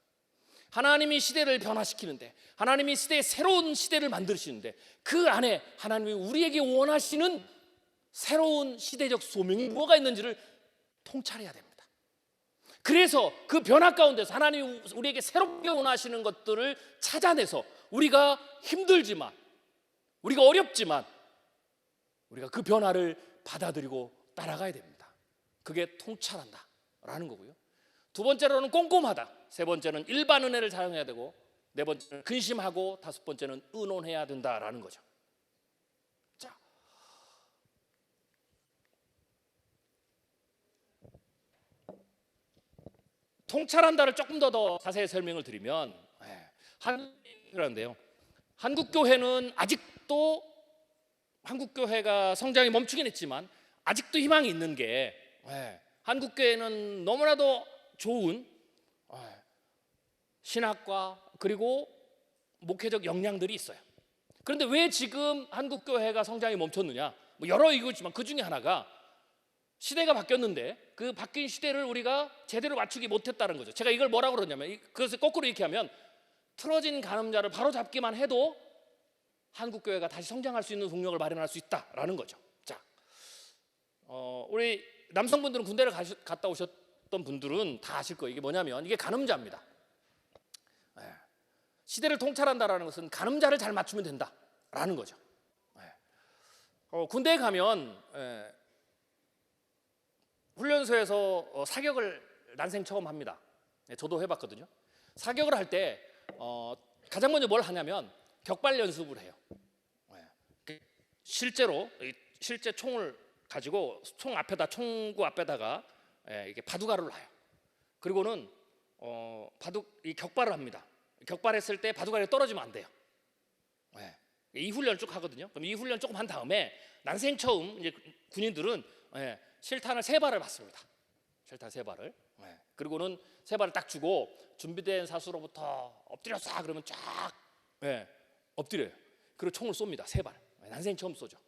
하나님이 시대를 변화시키는데, 하나님이 새로운 시대를 만드시는데 그 안에 하나님이 우리에게 원하시는 새로운 시대적 소명이 뭐가 있는지를 통찰해야 됩니다. 그래서 그 변화 가운데서 하나님이 우리에게 새롭게 원하시는 것들을 찾아내서 우리가 힘들지만, 우리가 어렵지만 우리가 그 변화를 받아들이고 따라가야 됩니다. 그게 통찰한다라는 거고요. 두 번째로는 꼼꼼하다. 세 번째는 일반 은혜를 사용해야 되고, 네 번째는 근심하고, 다섯 번째는 의논해야 된다라는 거죠. 자, 통찰한다를 조금 더 자세히 설명을 드리면, 그런데요, 한국 교회는 아직도, 한국 교회가 성장이 멈추긴 했지만 아직도 희망이 있는 게, 한국 교회는 너무나도 좋은 신학과 그리고 목회적 역량들이 있어요. 그런데 왜 지금 한국 교회가 성장이 멈췄느냐? 뭐 여러 이유가 있지만 그 중에 하나가 시대가 바뀌었는데 그 바뀐 시대를 우리가 제대로 맞추지 못했다는 거죠. 제가 이걸 뭐라고 그러냐면, 그것을 거꾸로 이렇게 하면, 틀어진 가늠자를 바로 잡기만 해도 한국 교회가 다시 성장할 수 있는 동력을 마련할 수 있다라는 거죠. 자, 우리 남성분들은 군대를 갔다 오셨던 분들은 다 아실 거예요. 이게 뭐냐면, 이게 가늠자입니다. 시대를 통찰한다라는 것은 가늠자를 잘 맞추면 된다라는 거죠. 군대에 가면 훈련소에서 사격을 난생 처음 합니다. 저도 해봤거든요. 사격을 할 때 가장 먼저 뭘 하냐면 격발 연습을 해요. 실제 총을 가지고 총구 앞에다가 이게 바둑알을 놔요. 그리고는 이 격발을 합니다. 격발했을 때 바둑알이 떨어지면 안 돼요. 이 훈련을 쭉 하거든요. 그럼 이 훈련 조금 한 다음에 난생 처음 이제 군인들은 실탄을 3발을 받습니다. 실탄 3발을. 그리고는 3발을 딱 주고 준비된 사수로부터 엎드려 쏴 그러면 쫙 예, 엎드려요. 그리고 총을 쏩니다. 3발. 난생이 처음 쏘죠.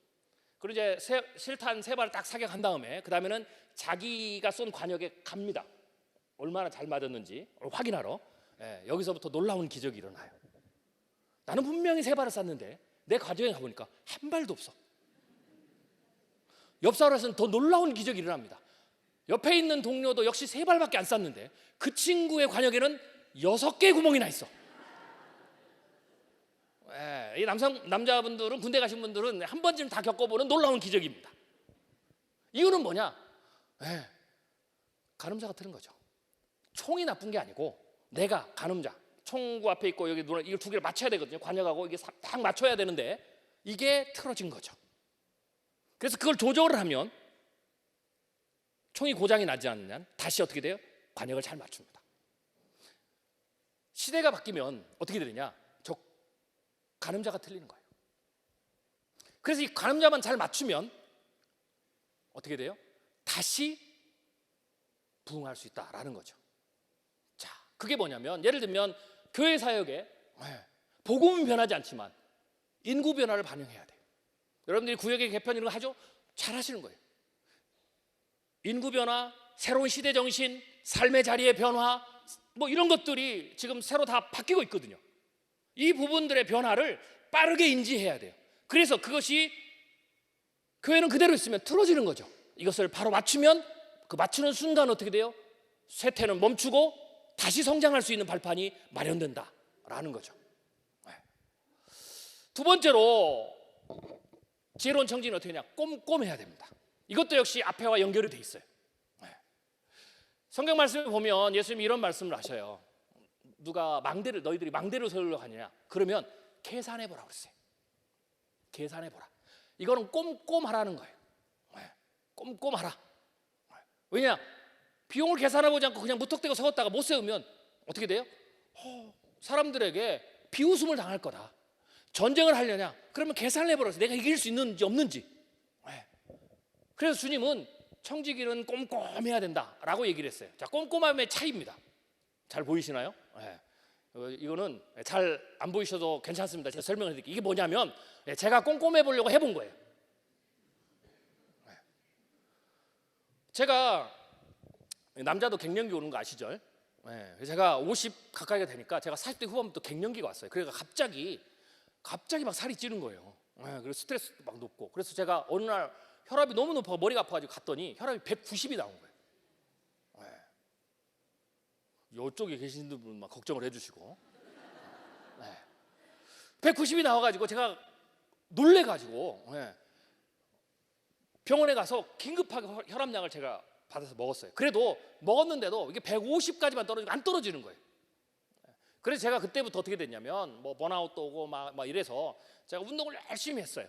그리고 이제 실탄 3발을 딱 사격한 다음에 그 다음에는 자기가 쏜 관역에 갑니다. 얼마나 잘 맞았는지 확인하러. 예, 여기서부터 놀라운 기적이 일어나요. 나는 분명히 3발을 쐈는데 내 과정에 가보니까 한 발도 없어. 옆 사람에서는 더 놀라운 기적이 일어납니다. 옆에 있는 동료도 역시 3발밖에 안 쐈는데 그 친구의 관역에는 6개의 구멍이 나 있어. 예, 이 남자분들은, 군대 가신 분들은 한 번쯤 다 겪어보는 놀라운 기적입니다. 이유는 뭐냐? 예, 간음자가 틀린 거죠. 총이 나쁜 게 아니고 내가 간음자, 총구 앞에 있고 여기 이걸 2개를 맞춰야 되거든요. 관역하고 이게 딱 맞춰야 되는데 이게 틀어진 거죠. 그래서 그걸 조절을 하면 총이 고장이 나지 않느냐, 다시 어떻게 돼요? 관역을 잘 맞춥니다. 시대가 바뀌면 어떻게 되느냐? 저 간음자가 틀리는 거예요. 그래서 이 간음자만 잘 맞추면 어떻게 돼요? 다시 부흥할 수 있다라는 거죠. 자, 그게 뭐냐면 예를 들면 교회 사역에 복음은 변하지 않지만 인구 변화를 반영해야 돼요. 여러분들이 구역의 개편 이런 거 하죠? 잘 하시는 거예요. 인구 변화, 새로운 시대 정신, 삶의 자리의 변화, 뭐 이런 것들이 지금 새로 다 바뀌고 있거든요. 이 부분들의 변화를 빠르게 인지해야 돼요. 그래서 그것이 교회는 그대로 있으면 틀어지는 거죠. 이것을 바로 맞추면 그 맞추는 순간 어떻게 돼요? 쇠퇴는 멈추고 다시 성장할 수 있는 발판이 마련된다라는 거죠. 두 번째로 지혜로운 청지기는 어떻게 하냐? 꼼꼼해야 됩니다. 이것도 역시 앞에와 연결이 돼 있어요. 성경 말씀을 보면 예수님이 이런 말씀을 하셔요. 누가 너희들이 망대를 세우려고 하느냐? 그러면 계산해 보라 그랬어요. 계산해 보라. 이거는 꼼꼼하라는 거예요. 꼼꼼하라. 왜냐? 비용을 계산해 보지 않고 그냥 무턱대고 세웠다가 못 세우면 어떻게 돼요? 사람들에게 비웃음을 당할 거다. 전쟁을 하려냐? 그러면 계산을 해보라. 내가 이길 수 있는지 없는지. 그래서 주님은 청지기는 꼼꼼해야 된다라고 얘기를 했어요. 자, 꼼꼼함의 차이입니다. 잘 보이시나요? 이거는 잘 안 보이셔도 괜찮습니다. 제가 설명을 해드릴게요. 이게 뭐냐면 제가 꼼꼼해 보려고 해본 거예요. 제가 남자도 갱년기 오는 거 아시죠? 제가 50 가까이가 되니까 제가 40대 후반부터 갱년기가 왔어요. 그러니까 갑자기 막 살이 찌는 거예요. 그래서 스트레스도 막 높고. 그래서 제가 어느 날 혈압이 너무 높아서 머리가 아파가지고 갔더니 혈압이 190이 나온 거예요. 이쪽에 계신 분은 막 걱정을 해주시고 190이 나와가지고 제가 놀래가지고 병원에 가서 긴급하게 혈압약을 제가 받아서 먹었어요. 그래도 먹었는데도 이게 150까지만 떨어지고 안 떨어지는 거예요. 그래서 제가 그때부터 어떻게 됐냐면 뭐 번아웃도 오고 막 이래서 제가 운동을 열심히 했어요.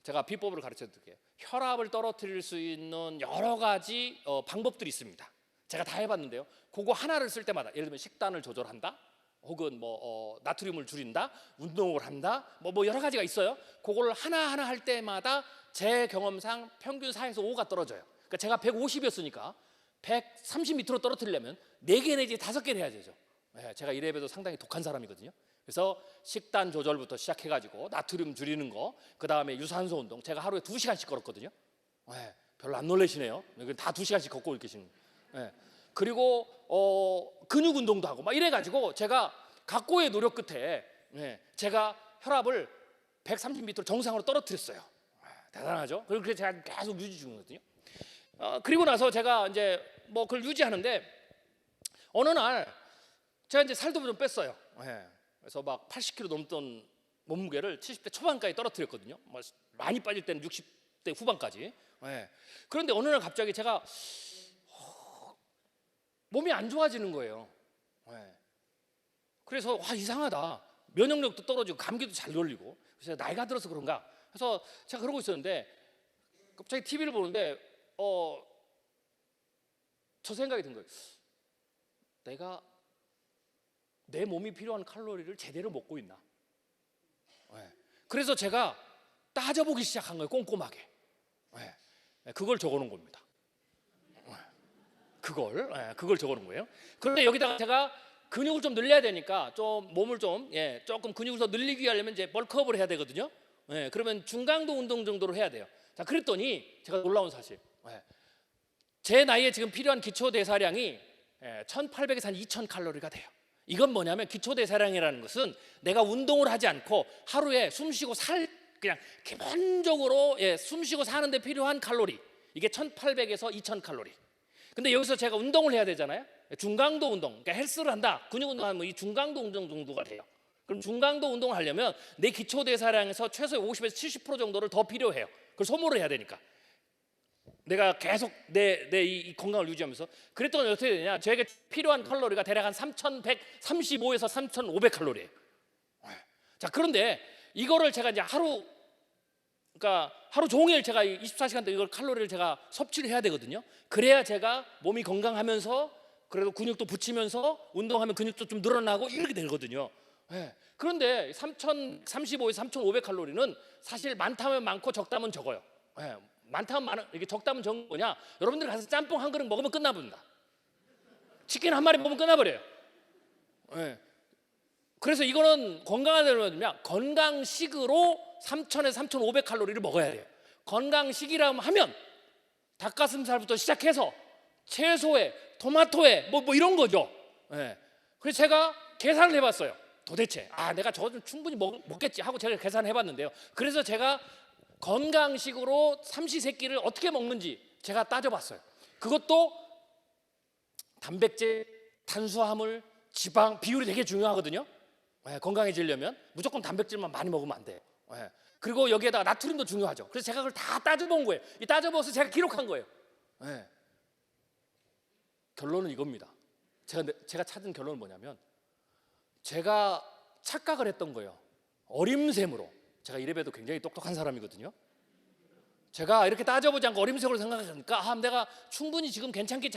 제가 비법을 가르쳐 드릴게요. 혈압을 떨어뜨릴 수 있는 여러 가지 방법들이 있습니다. 제가 다 해봤는데요. 그거 하나를 쓸 때마다 예를 들면 식단을 조절한다, 혹은 나트륨을 줄인다, 운동을 한다, 뭐 여러 가지가 있어요. 그걸 하나하나 할 때마다 제 경험상 평균 4에서 5가 떨어져요. 그러니까 제가 150이었으니까 130 밑으로 떨어뜨리려면 4개 내지 5개를 해야 되죠. 제가 이래봬도 상당히 독한 사람이거든요. 그래서 식단 조절부터 시작해가지고 나트륨 줄이는 거, 그 다음에 유산소 운동. 제가 하루에 2시간씩 걸었거든요. 별로 안 놀라시네요. 다 2시간씩 걷고 계시는. 그리고 근육 운동도 하고 막 이래가지고 제가 각고의 노력 끝에 제가 혈압을 130 밑으로 정상으로 떨어뜨렸어요. 대단하죠? 그래서 제가 계속 유지 중이거든요. 그리고 나서 제가 이제 그걸 유지하는데 어느 날 제가 이제 살도 좀 뺐어요. 그래서 막 80kg 넘던 몸무게를 70대 초반까지 떨어뜨렸거든요. 많이 빠질 때는 60대 후반까지. 그런데 어느 날 갑자기 제가 몸이 안 좋아지는 거예요. 그래서 이상하다. 면역력도 떨어지고 감기도 잘 걸리고. 그래서 나이가 들어서 그런가. 그래서 제가 그러고 있었는데 갑자기 TV를 보는데 저 생각이 든 거예요. 내가 내 몸이 필요한 칼로리를 제대로 먹고 있나? 그래서 제가 따져보기 시작한 거예요. 꼼꼼하게. 그걸 적어놓은 겁니다. 그걸 적어놓은 거예요. 그런데 여기다가 제가 근육을 좀 늘려야 되니까 좀 몸을 좀 조금 근육을 더 늘리기 위하려면 이제 벌크업을 해야 되거든요. 그러면 중강도 운동 정도로 해야 돼요. 자, 그랬더니 제가 놀라운 사실, 제 나이에 지금 필요한 기초 대사량이 1800에서 한 2000 칼로리가 돼요. 이건 뭐냐면 기초 대사량이라는 것은 내가 운동을 하지 않고 하루에 숨쉬고 그냥 기본적으로 숨쉬고 사는데 필요한 칼로리, 이게 1800에서 2000 칼로리. 근데 여기서 제가 운동을 해야 되잖아요. 중강도 운동, 그러니까 헬스를 한다, 근육 운동하면 이 중강도 운동 정도가 돼요. 그럼 중강도 운동을 하려면 내 기초 대사량에서 최소 50에서 70% 정도를 더 필요해요. 그걸 소모를 해야 되니까. 내가 계속 이 건강을 유지하면서. 그랬더니 어떻게 되냐, 저에게 필요한 칼로리가 대략 한 3135에서 3500 칼로리예요. 자, 그런데 이거를 제가 이제 그러니까 하루 종일 제가 24시간 동안 이걸 칼로리를 제가 섭취를 해야 되거든요. 그래야 제가 몸이 건강하면서 그래도 근육도 붙이면서 운동하면 근육도 좀 늘어나고 이렇게 되거든요. 그런데 3035에서 3500 칼로리는 사실 많다면 많고 적다면 적어요. 많다면 많은, 이게 적다면 적은 거냐? 여러분들 가서 짬뽕 한 그릇 먹으면 끝나버린다. 치킨 한 마리 먹으면 끝나버려요. 그래서 이거는 건강하려면 건강식으로 3000에서 3500 칼로리를 먹어야 돼요. 건강식이라고 하면 닭가슴살부터 시작해서 채소에 토마토에 뭐 이런 거죠. 그래서 제가 계산을 해봤어요. 도대체 내가 저거 충분히 먹겠지 하고 제가 계산을 해봤는데요. 그래서 제가 건강식으로 삼시세끼를 어떻게 먹는지 제가 따져봤어요. 그것도 단백질, 탄수화물, 지방 비율이 되게 중요하거든요. 건강해지려면 무조건 단백질만 많이 먹으면 안 돼요. 그리고 여기에다가 나트륨도 중요하죠. 그래서 제가 그걸 다 따져본 거예요. 이 따져봐서 제가 기록한 거예요. 결론은 이겁니다. 제가 찾은 결론은 뭐냐면, 제가 착각을 했던 거예요. 어림셈으로. 제가 이래봬도 굉장히 똑똑한 사람이거든요. 제가 이렇게 따져보지 않고 어림셈으로 생각하니까 내가 충분히 지금 괜찮게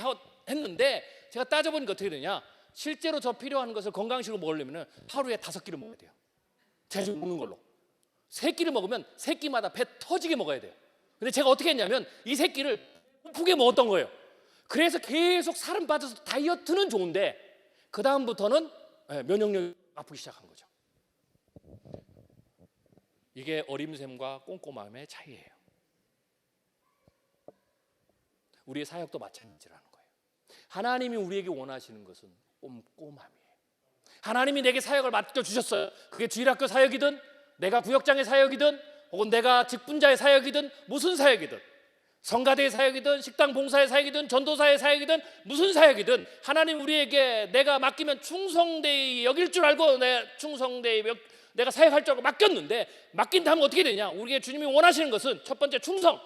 했는데, 제가 따져보니까 어떻게 되냐, 실제로 저 필요한 것을 건강식으로 먹으려면 하루에 5끼를 먹어야 돼요. 제가 지금 먹는 걸로 3끼를 먹으면 3끼마다 배 터지게 먹어야 돼요. 근데 제가 어떻게 했냐면 이 3끼를 고프게 먹었던 거예요. 그래서 계속 살은 빠져서 다이어트는 좋은데 그 다음부터는 면역력이 아프기 시작한 거죠. 이게 어림셈과 꼼꼼함의 차이예요. 우리의 사역도 마찬가지라는 거예요. 하나님이 우리에게 원하시는 것은 꼼꼼함이에요. 하나님이 내게 사역을 맡겨주셨어요. 그게 주일학교 사역이든 내가 구역장의 사역이든 혹은 내가 직분자의 사역이든 무슨 사역이든, 성가대의 사역이든 식당 봉사의 사역이든 전도사의 사역이든 무슨 사역이든, 하나님 우리에게 내가 맡기면 충성되이 여길 줄 알고 내가 사역할 줄 알고 맡겼는데, 맡긴 다음에 어떻게 되냐, 우리에게 주님이 원하시는 것은 첫 번째 충성.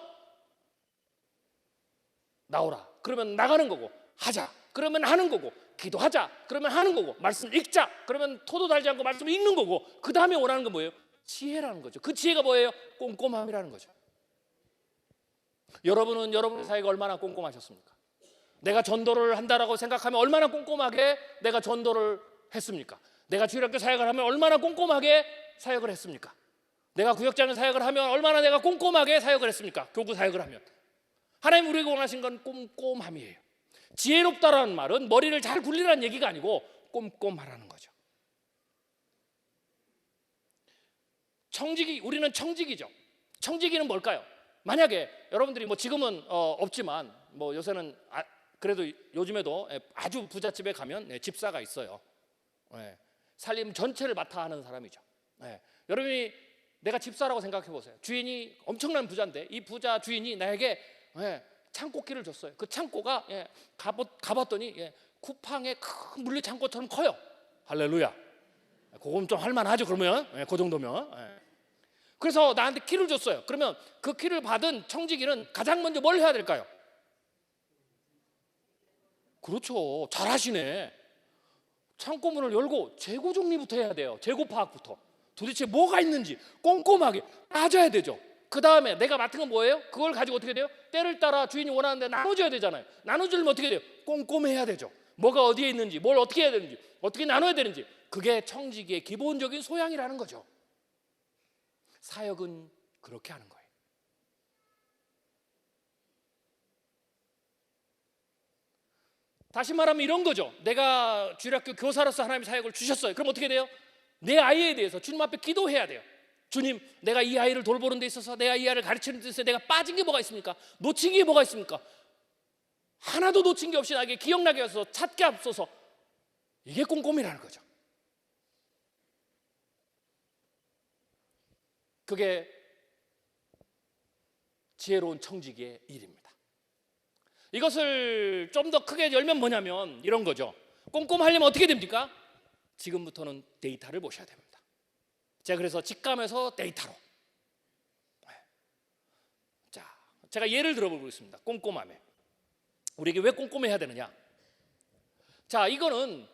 나오라 그러면 나가는 거고, 하자 그러면 하는 거고, 기도하자 그러면 하는 거고, 말씀 읽자 그러면 토도 달지 않고 말씀을 읽는 거고, 그 다음에 원하는 건 뭐예요? 지혜라는 거죠. 그 지혜가 뭐예요? 꼼꼼함이라는 거죠. 여러분은 여러분의 사역이 얼마나 꼼꼼하셨습니까? 내가 전도를 한다라고 생각하면 얼마나 꼼꼼하게 내가 전도를 했습니까? 내가 주일학교 사역을 하면 얼마나 꼼꼼하게 사역을 했습니까? 내가 구역장의 사역을 하면 얼마나 내가 꼼꼼하게 사역을 했습니까? 교구 사역을 하면. 하나님 우리에게 원하신 건 꼼꼼함이에요. 지혜롭다라는 말은 머리를 잘 굴리라는 얘기가 아니고 꼼꼼하라는 거죠. 우리는 청지기죠. 청지기는 뭘까요? 만약에 여러분들이 지금은 없지만 요새는 그래도 요즘에도 아주 부잣집에 가면 집사가 있어요. 살림 전체를 맡아 하는 사람이죠. 여러분이 내가 집사라고 생각해 보세요. 주인이 엄청난 부자인데 이 부자 주인이 나에게 창고끼를 줬어요. 그 창고가 가봤더니 쿠팡의 큰 물류 창고처럼 커요. 할렐루야. 그건 좀 할만하죠. 그러면 그 정도면. 그래서 나한테 키를 줬어요. 그러면 그 키를 받은 청지기는 가장 먼저 뭘 해야 될까요? 그렇죠. 잘하시네. 창고문을 열고 재고 정리부터 해야 돼요. 재고 파악부터. 도대체 뭐가 있는지 꼼꼼하게 따져야 되죠. 그 다음에 내가 맡은 건 뭐예요? 그걸 가지고 어떻게 돼요? 때를 따라 주인이 원하는데 나눠줘야 되잖아요. 나눠주려면 어떻게 돼요? 꼼꼼해야 되죠. 뭐가 어디에 있는지, 뭘 어떻게 해야 되는지, 어떻게 나눠야 되는지. 그게 청지기의 기본적인 소양이라는 거죠. 사역은 그렇게 하는 거예요. 다시 말하면 이런 거죠. 내가 주일학교 교사로서 하나님의 사역을 주셨어요. 그럼 어떻게 돼요? 내 아이에 대해서 주님 앞에 기도해야 돼요. 주님, 내가 이 아이를 돌보는 데 있어서, 내가 이 아이를 가르치는 데 있어서 내가 빠진 게 뭐가 있습니까? 놓친 게 뭐가 있습니까? 하나도 놓친 게 없이 나에게 기억나게 하소서, 찾게 앞서서. 이게 꼼꼼이라는 거죠. 그게 지혜로운 청지기의 일입니다. 이것을 좀 더 크게 열면 뭐냐면 이런 거죠. 꼼꼼하려면 어떻게 됩니까? 지금부터는 데이터를 보셔야 됩니다. 제가 그래서 직감에서 데이터로. 자, 제가 예를 들어보겠습니다. 꼼꼼함에. 우리에게 왜 꼼꼼해야 되느냐? 자, 이거는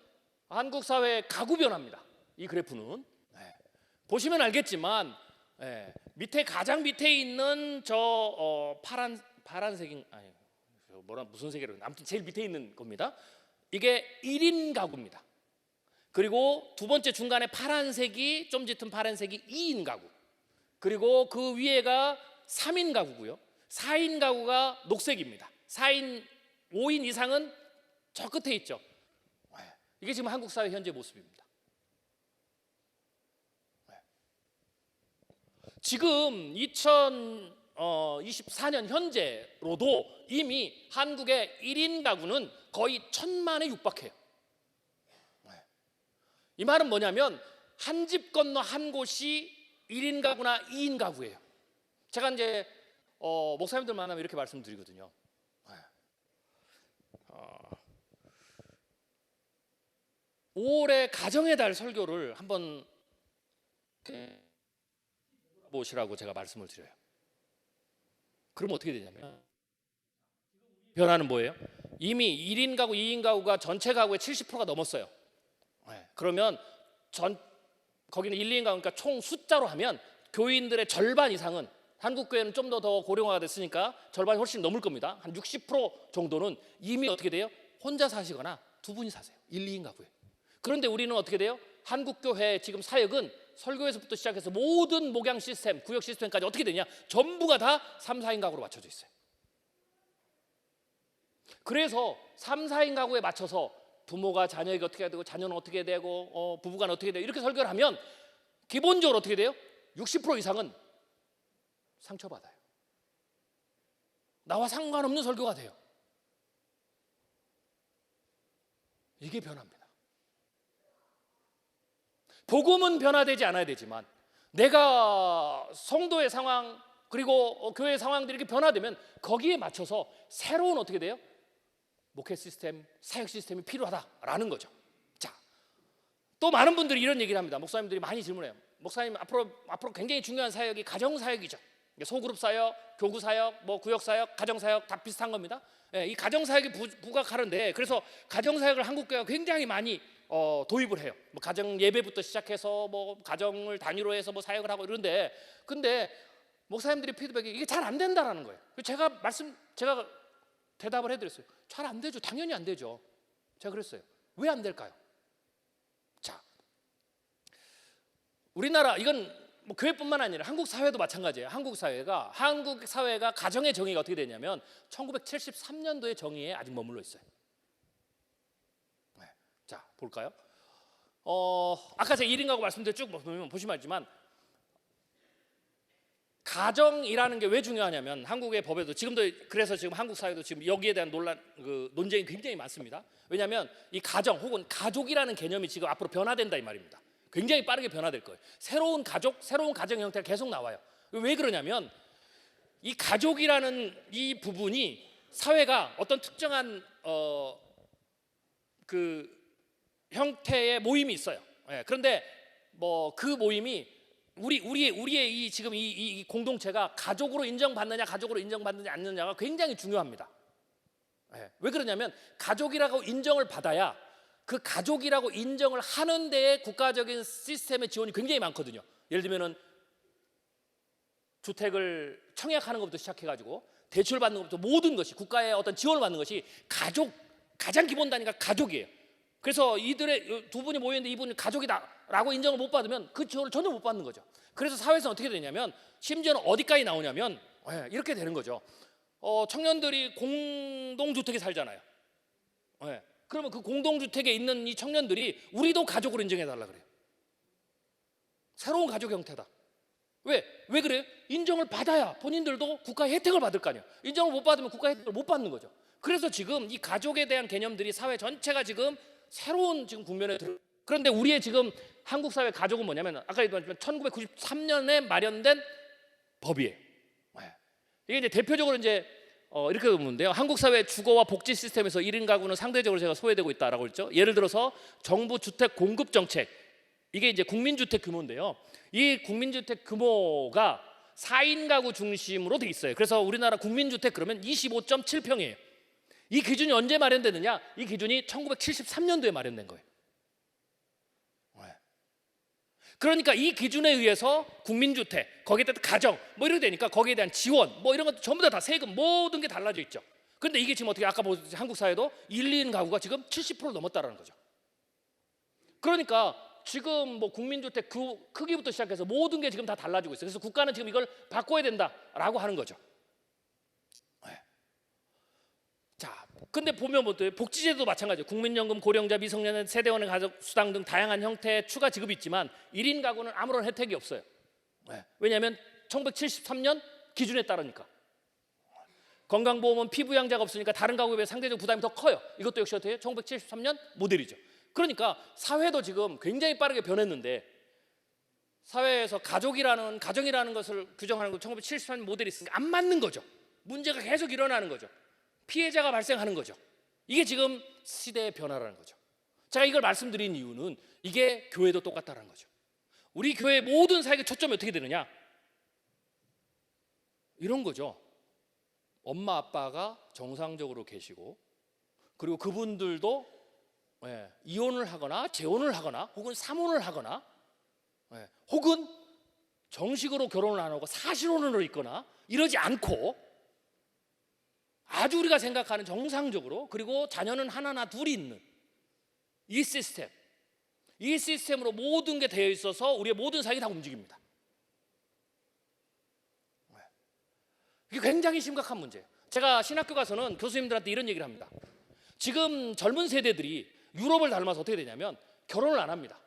한국 사회의 가구 변화입니다. 이 그래프는 보시면 알겠지만 밑에 가장 밑에 있는 저 파란색인 아니 무슨 색이라고 아무튼 제일 밑에 있는 겁니다. 이게 1인 가구입니다. 그리고 두 번째 중간에 파란색이 좀 짙은 파란색이 2인 가구. 그리고 그 위에가 3인 가구고요. 4인 가구가 녹색입니다. 4인 5인 이상은 저 끝에 있죠. 이게 지금 한국 사회 현재 모습입니다. 지금 2024년 현재로도 이미 한국의 1인 가구는 거의 1000만에 육박해요. 이 말은 뭐냐면 한 집 건너 한 곳이 1인 가구나 2인 가구예요. 제가 이제 목사님들 만나면 이렇게 말씀드리거든요. 5월에 가정의 달 설교를 한번 보시라고 제가 말씀을 드려요. 그럼 어떻게 되냐면 변화는 뭐예요? 이미 1인 가구, 2인 가구가 전체 가구의 70%가 넘었어요. 그러면 거기는 1, 2인 가구니까 총 숫자로 하면 교인들의 절반 이상은 한국 교회는 좀 더 고령화가 됐으니까 절반이 훨씬 넘을 겁니다. 한 60% 정도는 이미 어떻게 돼요? 혼자 사시거나 두 분이 사세요. 1, 2인 가구에. 그런데 우리는 어떻게 돼요? 한국 교회 지금 사역은 설교에서부터 시작해서 모든 목양 시스템, 구역 시스템까지 어떻게 되냐? 전부가 다 3, 4인 가구로 맞춰져 있어요. 그래서 3, 4인 가구에 맞춰서 부모가 자녀에게 어떻게 해야 되고 자녀는 어떻게 되고 부부간 어떻게 되고 이렇게 설교를 하면 기본적으로 어떻게 돼요? 60% 이상은 상처받아요. 나와 상관없는 설교가 돼요. 이게 변화입니다. 복음은 변화되지 않아야 되지만 내가 성도의 상황 그리고 교회의 상황들이 이렇게 변화되면 거기에 맞춰서 새로운 어떻게 돼요? 목회 시스템, 사역 시스템이 필요하다라는 거죠. 자, 또 많은 분들이 이런 얘기를 합니다. 목사님들이 많이 질문해요. 목사님 앞으로 굉장히 중요한 사역이 가정 사역이죠. 소그룹 사역, 교구 사역, 뭐 구역 사역, 가정 사역 다 비슷한 겁니다. 이 가정 사역이 부각하는데 그래서 가정 사역을 한국 교회가 굉장히 많이 도입을 해요. 뭐 가정 예배부터 시작해서 뭐 가정을 단위로 해서 뭐 사역을 하고 이런데 근데 목사님들이 피드백이 이게 잘 안 된다라는 거예요. 제가 대답을 해드렸어요. 잘 안 되죠. 당연히 안 되죠. 제가 그랬어요. 왜 안 될까요? 자, 우리나라 이건 뭐 교회뿐만 아니라 한국 사회도 마찬가지예요. 한국 사회가 가정의 정의가 어떻게 되냐면 1973년도의 정의에 아직 머물러 있어요. 자, 볼까요? 아까 제가 1인 가구 말씀드려 쭉 보시면 알지만 가정이라는 게 왜 중요하냐면 한국의 법에도 지금도 그래서 지금 한국 사회도 지금 여기에 대한 논쟁이 굉장히 많습니다. 왜냐하면 이 가정 혹은 가족이라는 개념이 지금 앞으로 변화된다 이 말입니다. 굉장히 빠르게 변화될 거예요. 새로운 가정 형태가 계속 나와요. 왜 그러냐면 이 가족이라는 이 부분이 사회가 어떤 특정한 그 형태의 모임이 있어요. 그런데 뭐 그 모임이 우리의 이 지금 이 공동체가 가족으로 인정받느냐 가족으로 인정받느냐 않느냐가 굉장히 중요합니다. 왜 그러냐면 가족이라고 인정을 받아야 그 가족이라고 인정을 하는 데에 국가적인 시스템의 지원이 굉장히 많거든요. 예를 들면은 주택을 청약하는 것부터 시작해가지고 대출 받는 것부터 모든 것이 국가의 어떤 지원을 받는 것이 가장 기본 단위가 가족이에요. 그래서 이들의 두 분이 모였는데 이분이 가족이다라고 인정을 못 받으면 그 지원을 전혀 못 받는 거죠. 그래서 사회에서는 어떻게 되냐면 심지어는 어디까지 나오냐면 이렇게 되는 거죠. 청년들이 공동주택에 살잖아요. 네. 그러면 그 공동주택에 있는 이 청년들이 우리도 가족으로 인정해달라 그래요. 새로운 가족 형태다. 왜 그래요? 인정을 받아야 본인들도 국가의 혜택을 받을 거 아니에요. 인정을 못 받으면 국가의 혜택을 못 받는 거죠. 그래서 지금 이 가족에 대한 개념들이 사회 전체가 지금 새로운 지금 국면에 들어. 그런데 우리의 지금 한국 사회 가족은 뭐냐면 아까 얘기했지만 1993년에 마련된 법이에요. 이게 이제 대표적으로 이제 이렇게 보는데요. 한국 사회 주거와 복지 시스템에서 1인 가구는 상대적으로 제가 소외되고 있다라고 했죠. 예를 들어서 정부 주택 공급 정책, 이게 이제 국민주택 규모인데요. 이 국민주택 규모가 4인 가구 중심으로 돼 있어요. 그래서 우리나라 국민주택 그러면 25.7평이에요. 이 기준이 언제 마련되느냐? 이 기준이 1973년도에 마련된 거예요. 그러니까 이 기준에 의해서 국민주택, 거기에 따른 가정 뭐 이렇게 되니까 거기에 대한 지원 뭐 이런 것도 전부 다 세금 모든 게 달라져 있죠. 그런데 이게 지금 어떻게 아까 보셨듯이 한국 사회도 1, 2인 가구가 지금 70% 넘었다라는 거죠. 그러니까 지금 뭐 국민주택 그 크기부터 시작해서 모든 게 지금 다 달라지고 있어요. 그래서 국가는 지금 이걸 바꿔야 된다라고 하는 거죠. 자, 근데 보면 뭐 복지제도도 마찬가지예요. 국민연금, 고령자, 미성년자, 세대원의 가족 수당 등 다양한 형태의 추가 지급이 있지만 1인 가구는 아무런 혜택이 없어요. 왜냐하면 1973년 기준에 따르니까. 건강보험은 피부양자가 없으니까 다른 가구에 비해 상대적 부담이 더 커요. 이것도 역시 어떻게 해요? 1973년 모델이죠. 그러니까 사회도 지금 굉장히 빠르게 변했는데 사회에서 가정이라는 것을 규정하는 건 1973년 모델이 있으니까 안 맞는 거죠. 문제가 계속 일어나는 거죠. 피해자가 발생하는 거죠. 이게 지금 시대의 변화라는 거죠. 제가 이걸 말씀드린 이유는 이게 교회도 똑같다는 거죠. 우리 교회 모든 사역의 초점이 어떻게 되느냐? 이런 거죠. 엄마 아빠가 정상적으로 계시고 그리고 그분들도 이혼을 하거나 재혼을 하거나 혹은 삼혼을 하거나 혹은 정식으로 결혼을 안 하고 사실혼으로 있거나 이러지 않고 아주 우리가 생각하는 정상적으로 그리고 자녀는 하나나 둘이 있는 이 시스템으로 모든 게 되어 있어서 우리의 모든 사역이 다 움직입니다. 이게 굉장히 심각한 문제예요. 제가 신학교 가서는 교수님들한테 이런 얘기를 합니다. 지금 젊은 세대들이 유럽을 닮아서 어떻게 되냐면 결혼을 안 합니다.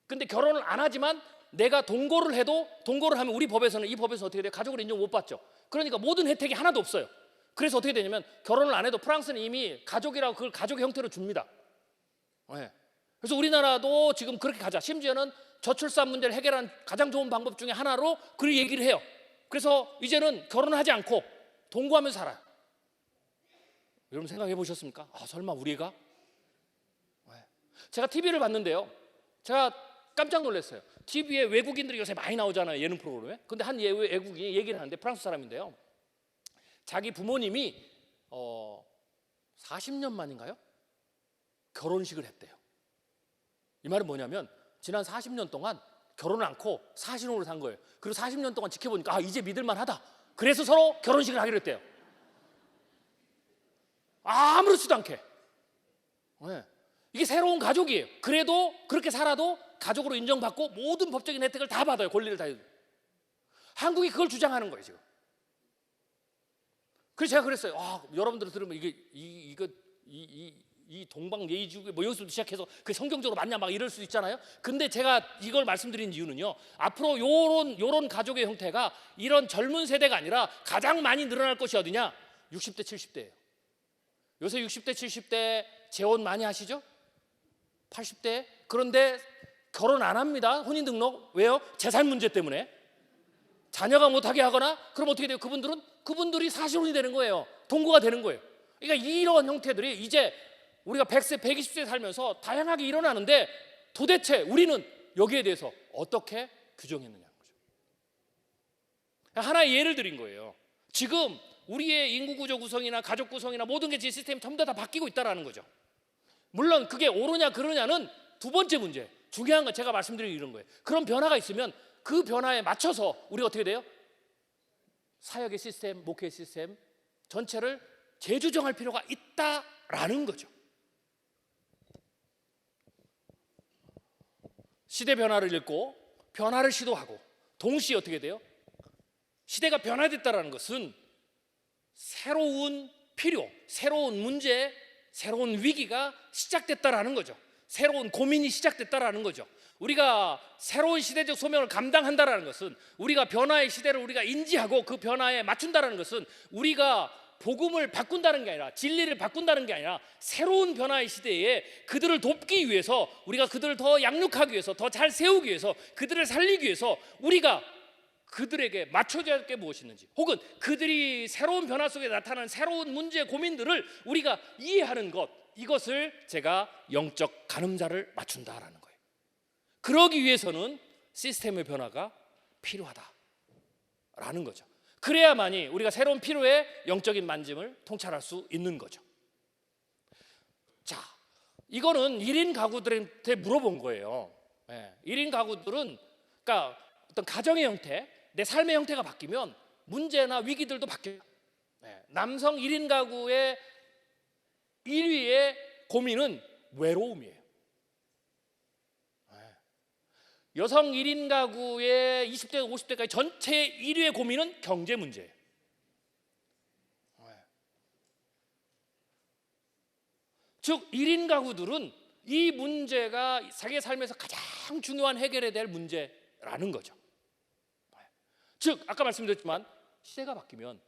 근데 결혼을 안 하지만 내가 동거를 해도 동거를 하면 우리 법에서는 이 법에서 어떻게 돼요? 가족을 인정 못 받죠. 그러니까 모든 혜택이 하나도 없어요. 그래서 어떻게 되냐면 결혼을 안 해도 프랑스는 이미 가족이라고 그걸 가족의 형태로 줍니다. 그래서 우리나라도 지금 그렇게 가자. 심지어는 저출산 문제를 해결하는 가장 좋은 방법 중에 하나로 그 얘기를 해요. 그래서 이제는 결혼하지 않고 동거하면서 살아요. 여러분 생각해 보셨습니까? 설마 우리가? 제가 TV를 봤는데요. 제가 깜짝 놀랐어요. TV에 외국인들이 요새 많이 나오잖아요. 예능 프로그램에. 근데 한 외국인이 얘기를 하는데 프랑스 사람인데요. 자기 부모님이 40년 만인가요? 결혼식을 했대요. 이 말은 뭐냐면 지난 40년 동안 결혼을 않고 사실혼으로 산 거예요. 그리고 40년 동안 지켜보니까 이제 믿을만하다. 그래서 서로 결혼식을 하기로 했대요. 아무렇지도 않게. 이게 새로운 가족이에요. 그래도 그렇게 살아도 가족으로 인정받고 모든 법적인 혜택을 다 받아요. 권리를 다 해요. 한국이 그걸 주장하는 거예요 지금. 그래서 제가 그랬어요. 여러분들 들으면 이 동방예의주의 뭐 여기서부터 시작해서 그 성경적으로 맞냐 막 이럴 수 있잖아요. 근데 제가 이걸 말씀드린 이유는요. 앞으로 요런 가족의 형태가 이런 젊은 세대가 아니라 가장 많이 늘어날 것이 어디냐? 60대 70대예요. 요새 60대 70대 재혼 많이 하시죠? 80대. 그런데 결혼 안 합니다. 혼인등록. 왜요? 재산 문제 때문에. 자녀가 못하게 하거나 그럼 어떻게 돼요? 그분들이 사실혼이 되는 거예요. 동거가 되는 거예요. 그러니까 이런 형태들이 이제 우리가 100세, 120세 살면서 다양하게 일어나는데 도대체 우리는 여기에 대해서 어떻게 규정했느냐는 거죠. 하나의 예를 드린 거예요. 지금 우리의 인구구조 구성이나 가족 구성이나 모든 게 시스템이 전부 다 바뀌고 있다는 거죠. 물론 그게 옳으냐 그러냐는 두 번째 문제. 중요한 건 제가 말씀드린 이런 거예요. 그런 변화가 있으면 그 변화에 맞춰서 우리가 어떻게 돼요? 사역의 시스템, 목회의 시스템 전체를 재조정할 필요가 있다라는 거죠. 시대 변화를 읽고 변화를 시도하고 동시에 어떻게 돼요? 시대가 변화됐다라는 것은 새로운 필요, 새로운 문제, 새로운 위기가 시작됐다라는 거죠. 새로운 고민이 시작됐다라는 거죠. 우리가 새로운 시대적 소명을 감당한다라는 것은, 우리가 변화의 시대를 우리가 인지하고 그 변화에 맞춘다라는 것은, 우리가 복음을 바꾼다는 게 아니라, 진리를 바꾼다는 게 아니라, 새로운 변화의 시대에 그들을 돕기 위해서, 우리가 그들을 더 양육하기 위해서, 더 잘 세우기 위해서, 그들을 살리기 위해서 우리가 그들에게 맞춰줘야 할 게 무엇이 있는지, 혹은 그들이 새로운 변화 속에 나타나는 새로운 문제, 고민들을 우리가 이해하는 것, 이것을 제가 영적 가늠자를 맞춘다라는 거예요. 그러기 위해서는 시스템의 변화가 필요하다라는 거죠. 그래야만이 우리가 새로운 필요의 영적인 만짐을 통찰할 수 있는 거죠. 자, 이거는 1인 가구들한테 물어본 거예요. 1인 가구들은, 그러니까 어떤 가정의 형태, 내 삶의 형태가 바뀌면 문제나 위기들도 바뀌어요. 남성 1인 가구의 1위의 고민은 외로움이에요. 여성 1인 가구의 20대, 50대까지 전체 1위의 고민은 경제 문제예요. 즉 1인 가구들은 이 문제가 자기의 삶에서 가장 중요한 해결해야 될 문제라는 거죠. 즉 아까 말씀드렸지만 시대가 바뀌면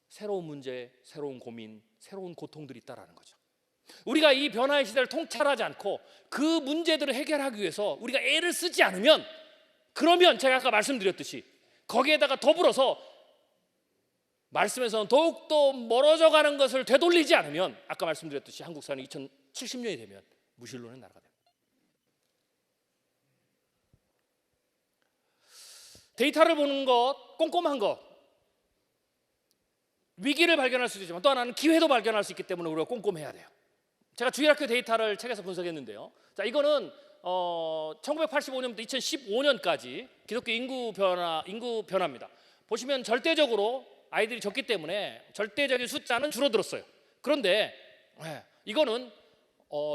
새로운 문제, 새로운 고민, 새로운 고통들이 있다라는 거죠. 우리가 이 변화의 시대를 통찰하지 않고 그 문제들을 해결하기 위해서 우리가 애를 쓰지 않으면, 그러면 제가 아까 말씀드렸듯이 거기에다가 더불어서 말씀에서는 더욱더 멀어져 가는 것을 되돌리지 않으면, 아까 말씀드렸듯이 한국 사는 2070년이 되면 무신론의 나라가 됩니다. 데이터를 보는 것, 꼼꼼한 것, 위기를 발견할 수도 있지만 또 하나는 기회도 발견할 수 있기 때문에 우리가 꼼꼼해야 돼요. 제가 주일학교 데이터를 책에서 분석했는데요. 자, 이거는 1985년부터 2015년까지 기독교 인구 변화입니다. 보시면 절대적으로 아이들이 적기 때문에 절대적인 숫자는 줄어들었어요. 그런데 이거는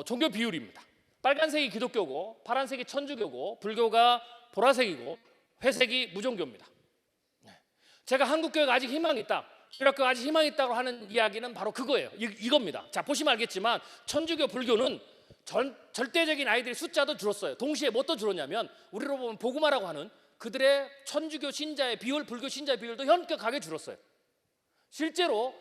종교 비율입니다. 빨간색이 기독교고, 파란색이 천주교고, 불교가 보라색이고, 회색이 무종교입니다. 제가 한국교회가 아직 희망이 있다, 주일학교가 아직 희망이 있다고 하는 이야기는 바로 그거예요. 이겁니다. 자, 보시면 알겠지만 천주교, 불교는 절대적인 아이들의 숫자도 줄었어요. 동시에 뭣도 줄었냐면, 우리로 보면 복음화라고 하는 그들의 천주교 신자의 비율, 불교 신자의 비율도 현격하게 줄었어요. 실제로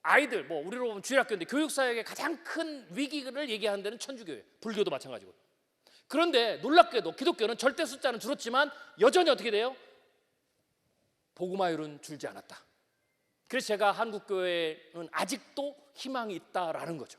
아이들, 우리로 보면 주일학교인데 교육사역의 가장 큰 위기를 얘기하는 데는 천주교예요. 불교도 마찬가지고. 그런데 놀랍게도 기독교는 절대 숫자는 줄었지만 여전히 어떻게 돼요? 복음화율은 줄지 않았다. 그래서 제가 한국교회는 아직도 희망이 있다라는 거죠.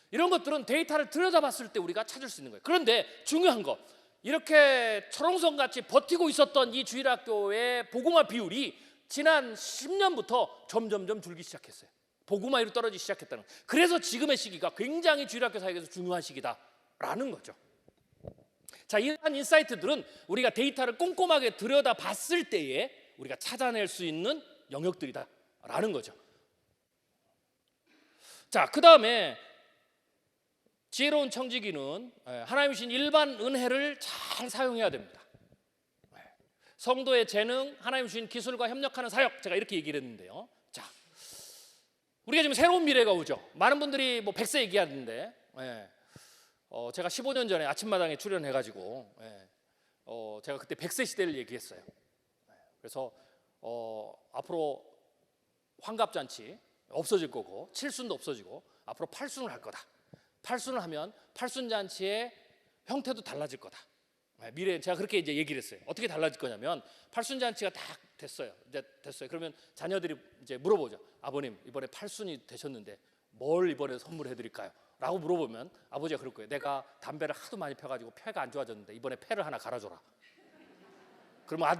이런 것들은 데이터를 들여다봤을 때 우리가 찾을 수 있는 거예요. 그런데 중요한 거, 이렇게 철옹성같이 버티고 있었던 이 주일학교의 복음화 비율이 지난 10년부터 점점점 줄기 시작했어요. 복음화율이 떨어지기 시작했다는 거예요. 그래서 지금의 시기가 굉장히 주일학교 사역에서 중요한 시기다라는 거죠. 자, 이러한 인사이트들은 우리가 데이터를 꼼꼼하게 들여다봤을 때에 우리가 찾아낼 수 있는 영역들이다라는 거죠. 자, 그 다음에 지혜로운 청지기는 하나님이 주신 일반 은혜를 잘 사용해야 됩니다. 성도의 재능, 하나님이 주신 기술과 협력하는 사역, 제가 이렇게 얘기를 했는데요. 자, 우리가 지금 새로운 미래가 오죠. 많은 분들이 100세 얘기하는데, 제가 15년 전에 아침마당에 출연해가지고 제가 그때 100세 시대를 얘기했어요. 그래서 앞으로 환갑잔치 없어질 거고, 칠순도 없어지고 앞으로 팔순을 할 거다. 팔순을 하면 팔순잔치의 형태도 달라질 거다. 미래에 제가 그렇게 이제 얘기를 했어요. 어떻게 달라질 거냐면, 팔순잔치가 다 됐어요. 이제 됐어요. 그러면 자녀들이 이제 물어보죠. 아버님, 이번에 팔순이 되셨는데 뭘 이번에 선물해 드릴까요? 라고 물어보면 아버지가 그럴 거예요. 내가 담배를 하도 많이 펴가지고 폐가 안 좋아졌는데 이번에 폐를 하나 갈아줘라. 그러면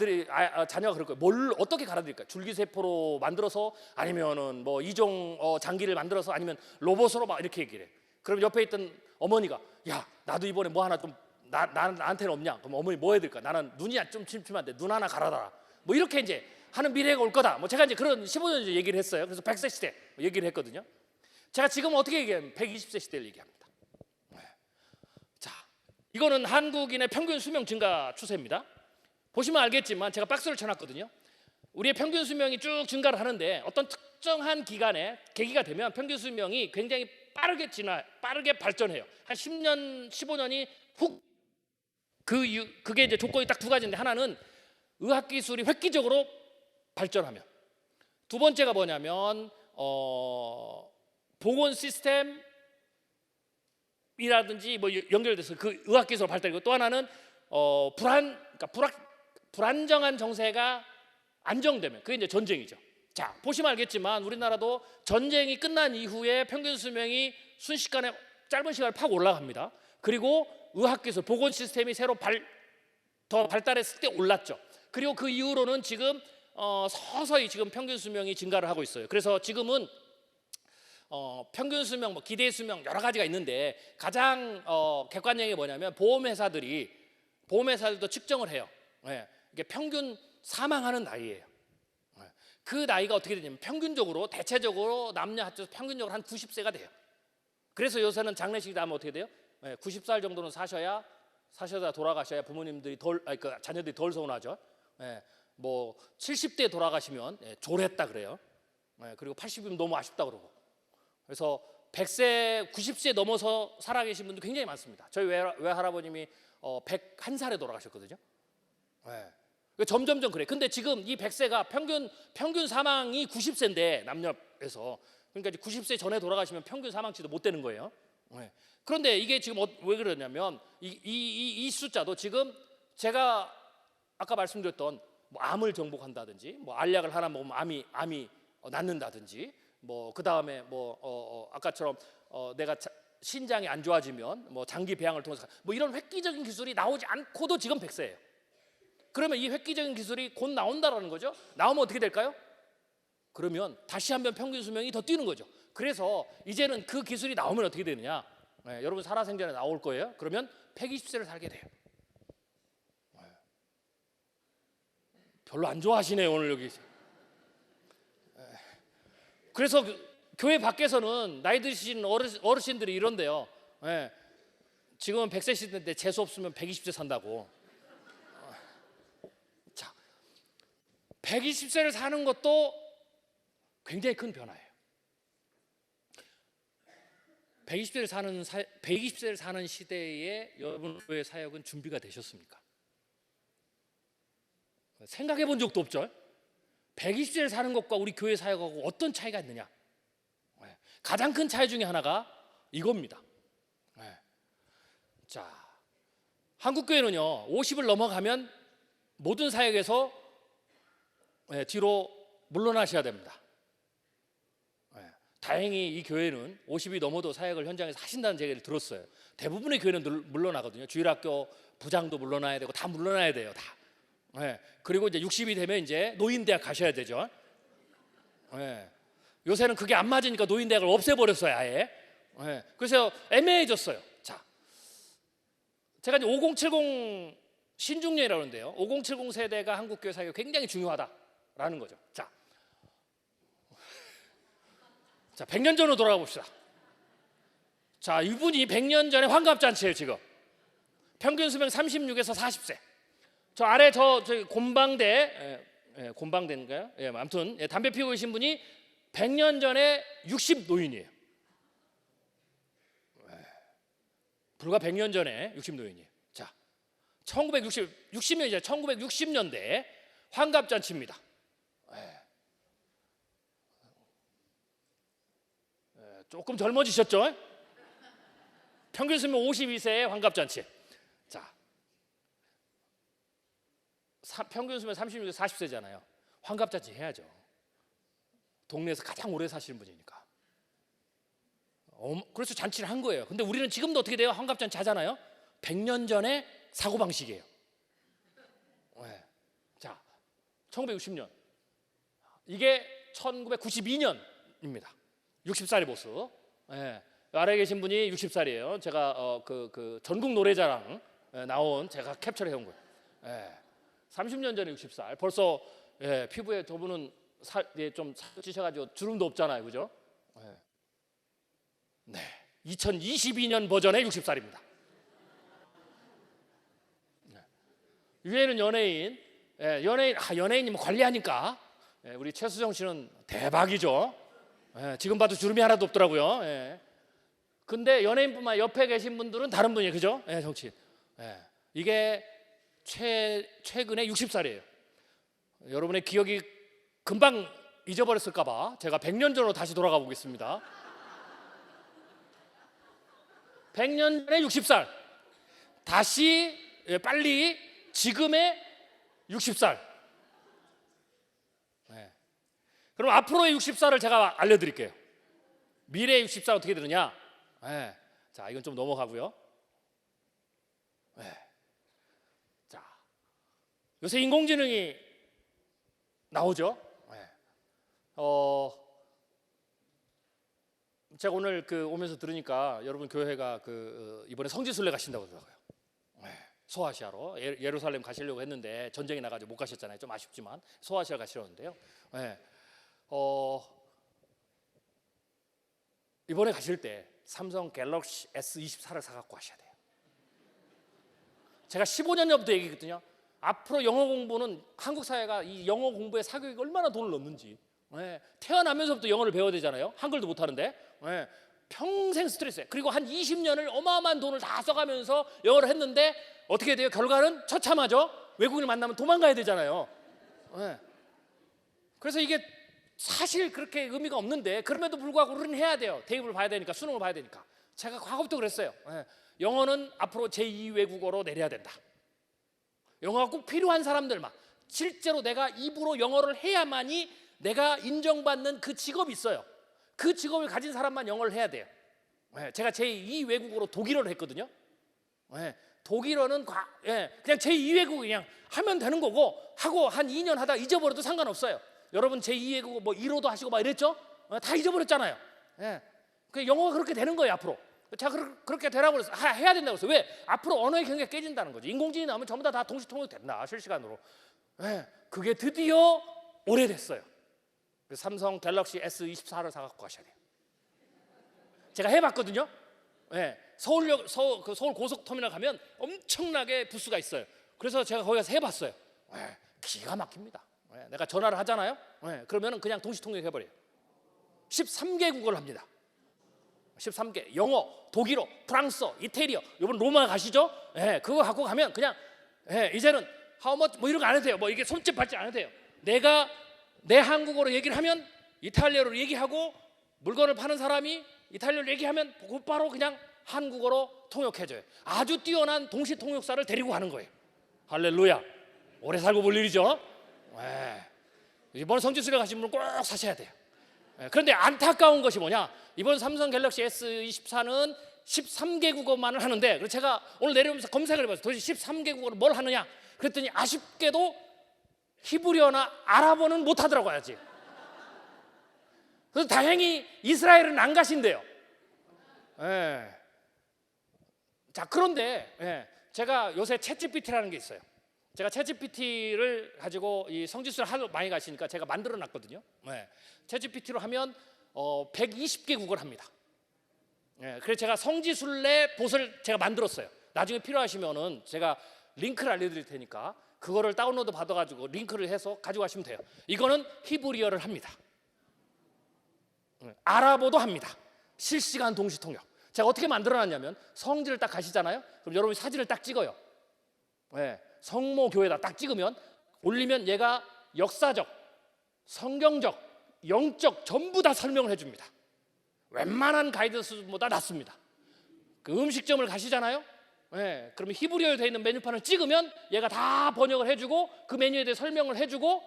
자녀가 그럴 거예요. 뭘 어떻게 갈아드릴까요? 줄기세포로 만들어서, 아니면은 이종 장기를 만들어서, 아니면 로봇으로 막 이렇게 얘기를 해. 그럼 옆에 있던 어머니가, 야, 나도 이번에 뭐 하나 좀 나한테는 없냐? 그럼 어머니 뭐 해야 될까? 나는 눈이 좀 침침한데 눈 하나 갈아달라. 이렇게 이제 하는 미래가 올 거다. 제가 이제 그런 15년 전에 얘기를 했어요. 그래서 100세 시대 얘기를 했거든요. 제가 지금 어떻게 얘기하면 120세 시대를 얘기합니다. 자, 이거는 한국인의 평균 수명 증가 추세입니다. 보시면 알겠지만 제가 박스를 쳐놨거든요. 우리의 평균 수명이 쭉 증가를 하는데 어떤 특정한 기간에 계기가 되면 평균 수명이 굉장히 빠르게 발전해요. 한 10년, 15년이 훅 그게 이제 조건이 딱 두 가지인데, 하나는 의학 기술이 획기적으로 발전하면, 두 번째가 뭐냐면 보건 시스템이라든지 뭐 연결돼서 그 의학 기술 발달이고, 또 하나는 불안정한 정세가 안정되면 그게 이제 전쟁이죠. 자, 보시면 알겠지만 우리나라도 전쟁이 끝난 이후에 평균 수명이 순식간에 짧은 시간에 팍 올라갑니다. 그리고 의학기술, 보건 시스템이 새로 더 발달했을 때 올랐죠. 그리고 그 이후로는 지금 서서히 지금 평균 수명이 증가를 하고 있어요. 그래서 지금은 평균 수명, 뭐 기대 수명 여러 가지가 있는데, 가장 객관적인 게 뭐냐면 보험회사들도 측정을 해요. 네, 이게 평균 사망하는 나이예요. 네, 그 나이가 어떻게 되냐면 평균적으로, 대체적으로 남녀 합쳐서 평균적으로 한 90세가 돼요. 그래서 요새는 장례식이 나면 어떻게 돼요? 90살 정도는 사셔야 돌아가셔야 부모님들이 자녀들이 덜 서운하죠. 뭐 70대 돌아가시면 졸했다 그래요. 그리고 80이면 너무 아쉽다 그러고. 그래서 100세, 90세 넘어서 살아계신 분들 굉장히 많습니다. 저희 외할아버님이 101살에 돌아가셨거든요. 점점점 그래. 근데 지금 이 100세가 평균 사망이 90세인데, 남녀에서, 그러니까 90세 전에 돌아가시면 평균 사망치도 못 되는 거예요. 그런데 이게 지금 왜 그러냐면 이 숫자도 지금 제가 아까 말씀드렸던 뭐 암을 정복한다든지, 뭐 알약을 하나 먹으면 암이 낫는다든지, 뭐 그 다음에 뭐 아까처럼 내가 신장이 안 좋아지면 뭐 장기 배양을 통해서 뭐 이런 획기적인 기술이 나오지 않고도 지금 100세예요. 그러면 이 획기적인 기술이 곧 나온다라는 거죠. 나오면 어떻게 될까요? 그러면 다시 한번 평균 수명이 더 뛰는 거죠. 그래서 이제는 그 기술이 나오면 어떻게 되느냐? 여러분 살아생전에 나올 거예요. 그러면 120세를 살게 돼요. 별로 안 좋아하시네요, 오늘 여기. 그래서 교회 밖에서는 나이 드신 어르신들이 이런데요. 지금은 100세 시대인데 재수 없으면 120세 산다고. 자, 120세를 사는 것도 굉장히 큰 변화예요. 120세를 사는 시대에 여러분의 사역은 준비가 되셨습니까? 생각해 본 적도 없죠. 120세를 사는 것과 우리 교회 사역하고 어떤 차이가 있느냐? 가장 큰 차이 중에 하나가 이겁니다. 자, 한국교회는요 50을 넘어가면 모든 사역에서 뒤로 물러나셔야 됩니다. 다행히 이 교회는 50이 넘어도 사역을 현장에서 하신다는 얘기를 들었어요. 대부분의 교회는 물러나거든요. 주일학교 부장도 물러나야 되고 다 물러나야 돼요. 다. 그리고 이제 60이 되면 이제 노인대학 가셔야 되죠. 요새는 그게 안 맞으니까 노인대학을 없애버렸어요, 아예. 그래서 애매해졌어요. 자, 제가 이제 5070 신중년이라고 하는데요. 5070 세대가 한국교회 사역이 굉장히 중요하다라는 거죠. 자, 100년 전으로 돌아가 봅시다. 자, 이분이 100년 전에 환갑잔치예요, 지금. 평균 수명 36에서 40세. 저 아래 저기 곰방대인가요? 아무튼 담배 피우고 계신 분이 100년 전에 60 노인이에요. 불과 100년 전에 60 노인이에요. 자, 60년이죠. 1960년대 환갑잔치입니다. 조금 젊어지셨죠? 평균 수명 52세의 환갑잔치. 자, 평균 수명 36에서 40세잖아요. 환갑잔치 해야죠. 동네에서 가장 오래 사시는 분이니까. 그래서 잔치를 한 거예요. 근데 우리는 지금도 어떻게 돼요? 환갑잔치 하잖아요. 100년 전의 사고방식이에요. 자, 1960년. 이게 1992년입니다. 60살의 모습. 아래에 계신 분이 60살이에요. 제가 그 전국 노래자랑 나온 제가 캡처를 해온 거예요. 30년 전에 60살. 벌써 피부에 저분은 좀 살찌셔가지고 주름도 없잖아요, 그죠? 네, 2022년 버전의 60살입니다. 위에는 연예인, 연예인이면 관리하니까 우리 최수정 씨는 대박이죠. 지금 봐도 주름이 하나도 없더라고요. 근데 연예인뿐만 옆에 계신 분들은 다른 분이에요, 그죠? 정치인. 이게 최근에 60살이에요. 여러분의 기억이 금방 잊어버렸을까봐 제가 100년 전으로 다시 돌아가 보겠습니다. 100년 전에 60살, 다시 빨리 지금의 60살. 그럼 앞으로의 60살을 제가 알려드릴게요. 미래의 60살 어떻게 되느냐? 자, 이건 좀 넘어가고요. 자, 요새 인공지능이 나오죠. 제가 오늘 오면서 들으니까 여러분 교회가 이번에 성지순례 가신다고 그러더라고요. 소아시아로 예루살렘 가시려고 했는데 전쟁이 나가지고 못 가셨잖아요. 좀 아쉽지만 소아시아 가시려는데요. 이번에 가실 때 삼성 갤럭시 S24를 사갖고 가셔야 돼요. 제가 15년 전부터 얘기했거든요. 앞으로 영어 공부는 한국 사회가 이 영어 공부에 사교육에 얼마나 돈을 넣는지. 태어나면서부터 영어를 배워야 되잖아요. 한글도 못하는데 평생 스트레스예요. 그리고 한 20년을 어마어마한 돈을 다 써가면서 영어를 했는데 어떻게 돼요? 결과는 처참하죠. 외국인을 만나면 도망가야 되잖아요. 그래서 이게 사실 그렇게 의미가 없는데 그럼에도 불구하고 우리는 해야 돼요. 대입을 봐야 되니까, 수능을 봐야 되니까. 제가 과거부터 그랬어요. 영어는 앞으로 제2외국어로 내려야 된다. 영어가 꼭 필요한 사람들만, 실제로 내가 입으로 영어를 해야만이 내가 인정받는 그 직업이 있어요. 그 직업을 가진 사람만 영어를 해야 돼요. 제가 제2외국어로 독일어를 했거든요. 독일어는 그냥 제2외국어 그냥 하면 되는 거고, 하고 한 2년 하다 잊어버려도 상관없어요. 여러분 제2외국어 뭐 1호도 하시고 막 이랬죠? 다 잊어버렸잖아요. 그 영어가 그렇게 되는 거예요 앞으로. 제가 그렇게 되라고 그랬어요. 해야 된다고 했어요. 왜? 앞으로 언어의 경계가 깨진다는 거죠. 인공지능이 나오면 전부 다 동시통역 된다, 실시간으로. 그게 드디어 오래됐어요. 삼성 갤럭시 S24를 사갖고 가셔야 돼요. 제가 해봤거든요. 서울 고속터미널 가면 엄청나게 부스가 있어요. 그래서 제가 거기 가서 해봤어요. 기가 막힙니다. 내가 전화를 하잖아요. 그러면 그냥 동시통역 해버려요. 13개국어를 합니다. 13개. 영어, 독일어, 프랑스어, 이태리어. 이번 로마 가시죠? 그거 갖고 가면 그냥 이제는 how much 뭐 이런 거 안 해도 돼요. 뭐 이게 손짓 발짓 안 해도 돼요. 내가 내 한국어로 얘기를 하면 이탈리아어로 얘기하고, 물건을 파는 사람이 이탈리아어로 얘기하면 곧바로 그냥 한국어로 통역해줘요. 아주 뛰어난 동시통역사를 데리고 가는 거예요. 할렐루야. 오래 살고 볼 일이죠. 이번 성지순례 가신 분은 꼭 사셔야 돼요. 그런데 안타까운 것이 뭐냐? 이번 삼성 갤럭시 S24는 13개국어만을 하는데, 그래서 제가 오늘 내려오면서 검색을 해봤어요. 도대체 13개국어를 뭘 하느냐? 그랬더니 아쉽게도 히브리어나 아랍어는 못하더라고요 아직. 그래서 다행히 이스라엘은 안 가신대요. 자, 그런데 제가 요새 챗GPT라는 게 있어요. 제가 챗GPT를 가지고 이 성지순례 하도 많이 가시니까 제가 만들어 놨거든요. 챗GPT로 하면 120개국어를 합니다. 그래서 제가 성지순례 봇을 제가 만들었어요. 나중에 필요하시면은 제가 링크를 알려드릴 테니까 그거를 다운로드 받아가지고 링크를 해서 가져가시면 돼요. 이거는 히브리어를 합니다. 아랍어도 합니다. 실시간 동시통역. 제가 어떻게 만들어놨냐면, 성지를 딱 가시잖아요. 그럼 여러분이 사진을 딱 찍어요. 성모 교회에다 딱 찍으면, 올리면 얘가 역사적, 성경적, 영적 전부 다 설명을 해줍니다. 웬만한 가이드 수준보다 낫습니다. 그 음식점을 가시잖아요. 그러면 히브리어에 되어 있는 메뉴판을 찍으면 얘가 다 번역을 해주고, 그 메뉴에 대해 설명을 해주고,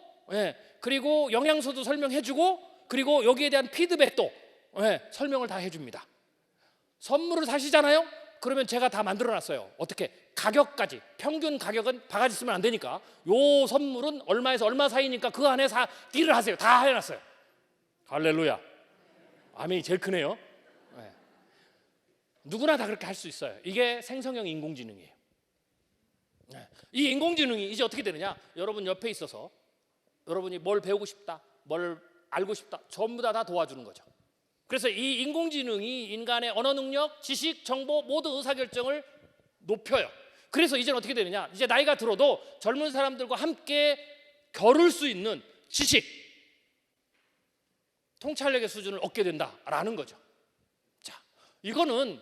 그리고 영양소도 설명해주고, 그리고 여기에 대한 피드백도 설명을 다 해줍니다. 선물을 사시잖아요. 그러면 제가 다 만들어놨어요. 어떻게? 가격까지. 평균 가격은 바가지 쓰면 안 되니까, 요 선물은 얼마에서 얼마 사이니까 그 안에 딜을 하세요. 다 해놨어요. 할렐루야. 아멘이 제일 크네요. 누구나 다 그렇게 할 수 있어요. 이게 생성형 인공지능이에요. 이 인공지능이 이제 어떻게 되느냐? 여러분 옆에 있어서 여러분이 뭘 배우고 싶다, 뭘 알고 싶다, 전부 다 도와주는 거죠. 그래서 이 인공지능이 인간의 언어 능력, 지식, 정보, 모든 의사결정을 높여요. 그래서 이제는 어떻게 되느냐? 이제 나이가 들어도 젊은 사람들과 함께 겨룰 수 있는 지식, 통찰력의 수준을 얻게 된다라는 거죠. 자, 이거는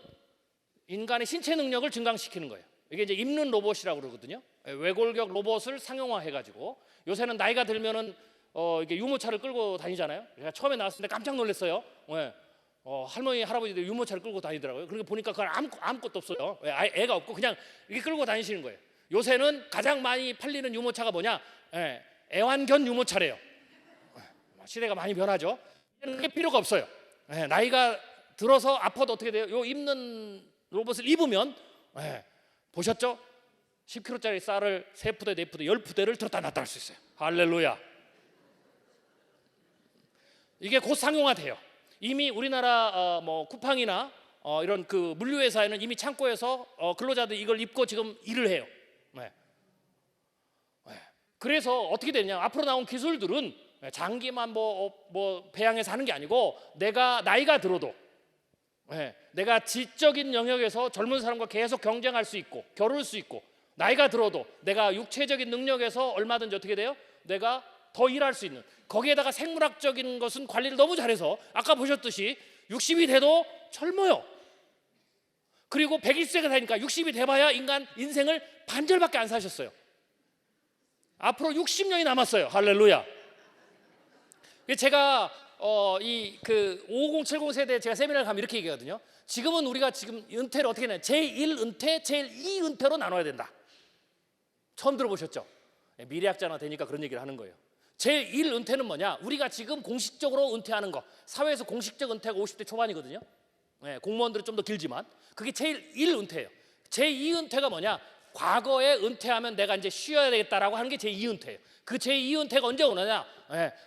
인간의 신체 능력을 증강시키는 거예요. 이게 이제 입는 로봇이라고 그러거든요. 외골격 로봇을 상용화해가지고 요새는 나이가 들면은 이게 유모차를 끌고 다니잖아요. 제가 처음에 나왔을 때 깜짝 놀랐어요. 할머니 할아버지들 유모차를 끌고 다니더라고요. 그러니까 보니까 그건 아무것도 없어요. 애가 없고 그냥 이렇게 끌고 다니시는 거예요. 요새는 가장 많이 팔리는 유모차가 뭐냐? 애완견 유모차래요. 시대가 많이 변하죠. 그게 필요가 없어요. 나이가 들어서 아파도 어떻게 돼요? 요 입는 로봇을 입으면 보셨죠? 10kg짜리 쌀을 3푸대, 4푸대, 10푸대를 들었다 놨다 할 수 있어요. 할렐루야. 이게 곧 상용화돼요. 이미 우리나라 뭐 쿠팡이나 이런 그 물류회사에는 이미 창고에서 근로자들이 이걸 입고 지금 일을 해요. 그래서 어떻게 되냐? 앞으로 나온 기술들은 장기만 뭐 배양해서 하는 게 아니고 내가 나이가 들어도 내가 지적인 영역에서 젊은 사람과 계속 경쟁할 수 있고 겨룰 수 있고 나이가 들어도 내가 육체적인 능력에서 얼마든지 어떻게 돼요? 내가 더 일할 수 있는 거기에다가 생물학적인 것은 관리를 너무 잘해서 아까 보셨듯이 60이 돼도 젊어요. 그리고 120세가 되니까 60이 돼봐야 인간 인생을 반절밖에 안 사셨어요. 앞으로 60년이 남았어요. 할렐루야. 제가 이 그 5070 세대 제가 세미나를 가면 이렇게 얘기하거든요. 지금은 우리가 지금 은퇴를 어떻게 해야 제1 은퇴, 제2 은퇴로 나눠야 된다. 처음 들어보셨죠? 미래학자나 되니까 그런 얘기를 하는 거예요. 제1 은퇴는 뭐냐? 우리가 지금 공식적으로 은퇴하는 거. 사회에서 공식적 은퇴가 50대 초반이거든요. 공무원들은 좀 더 길지만 그게 제1 은퇴예요. 제2 은퇴가 뭐냐? 과거에 은퇴하면 내가 이제 쉬어야 되겠다라고 하는 게 제2 은퇴예요. 그 제2 은퇴가 언제 오느냐?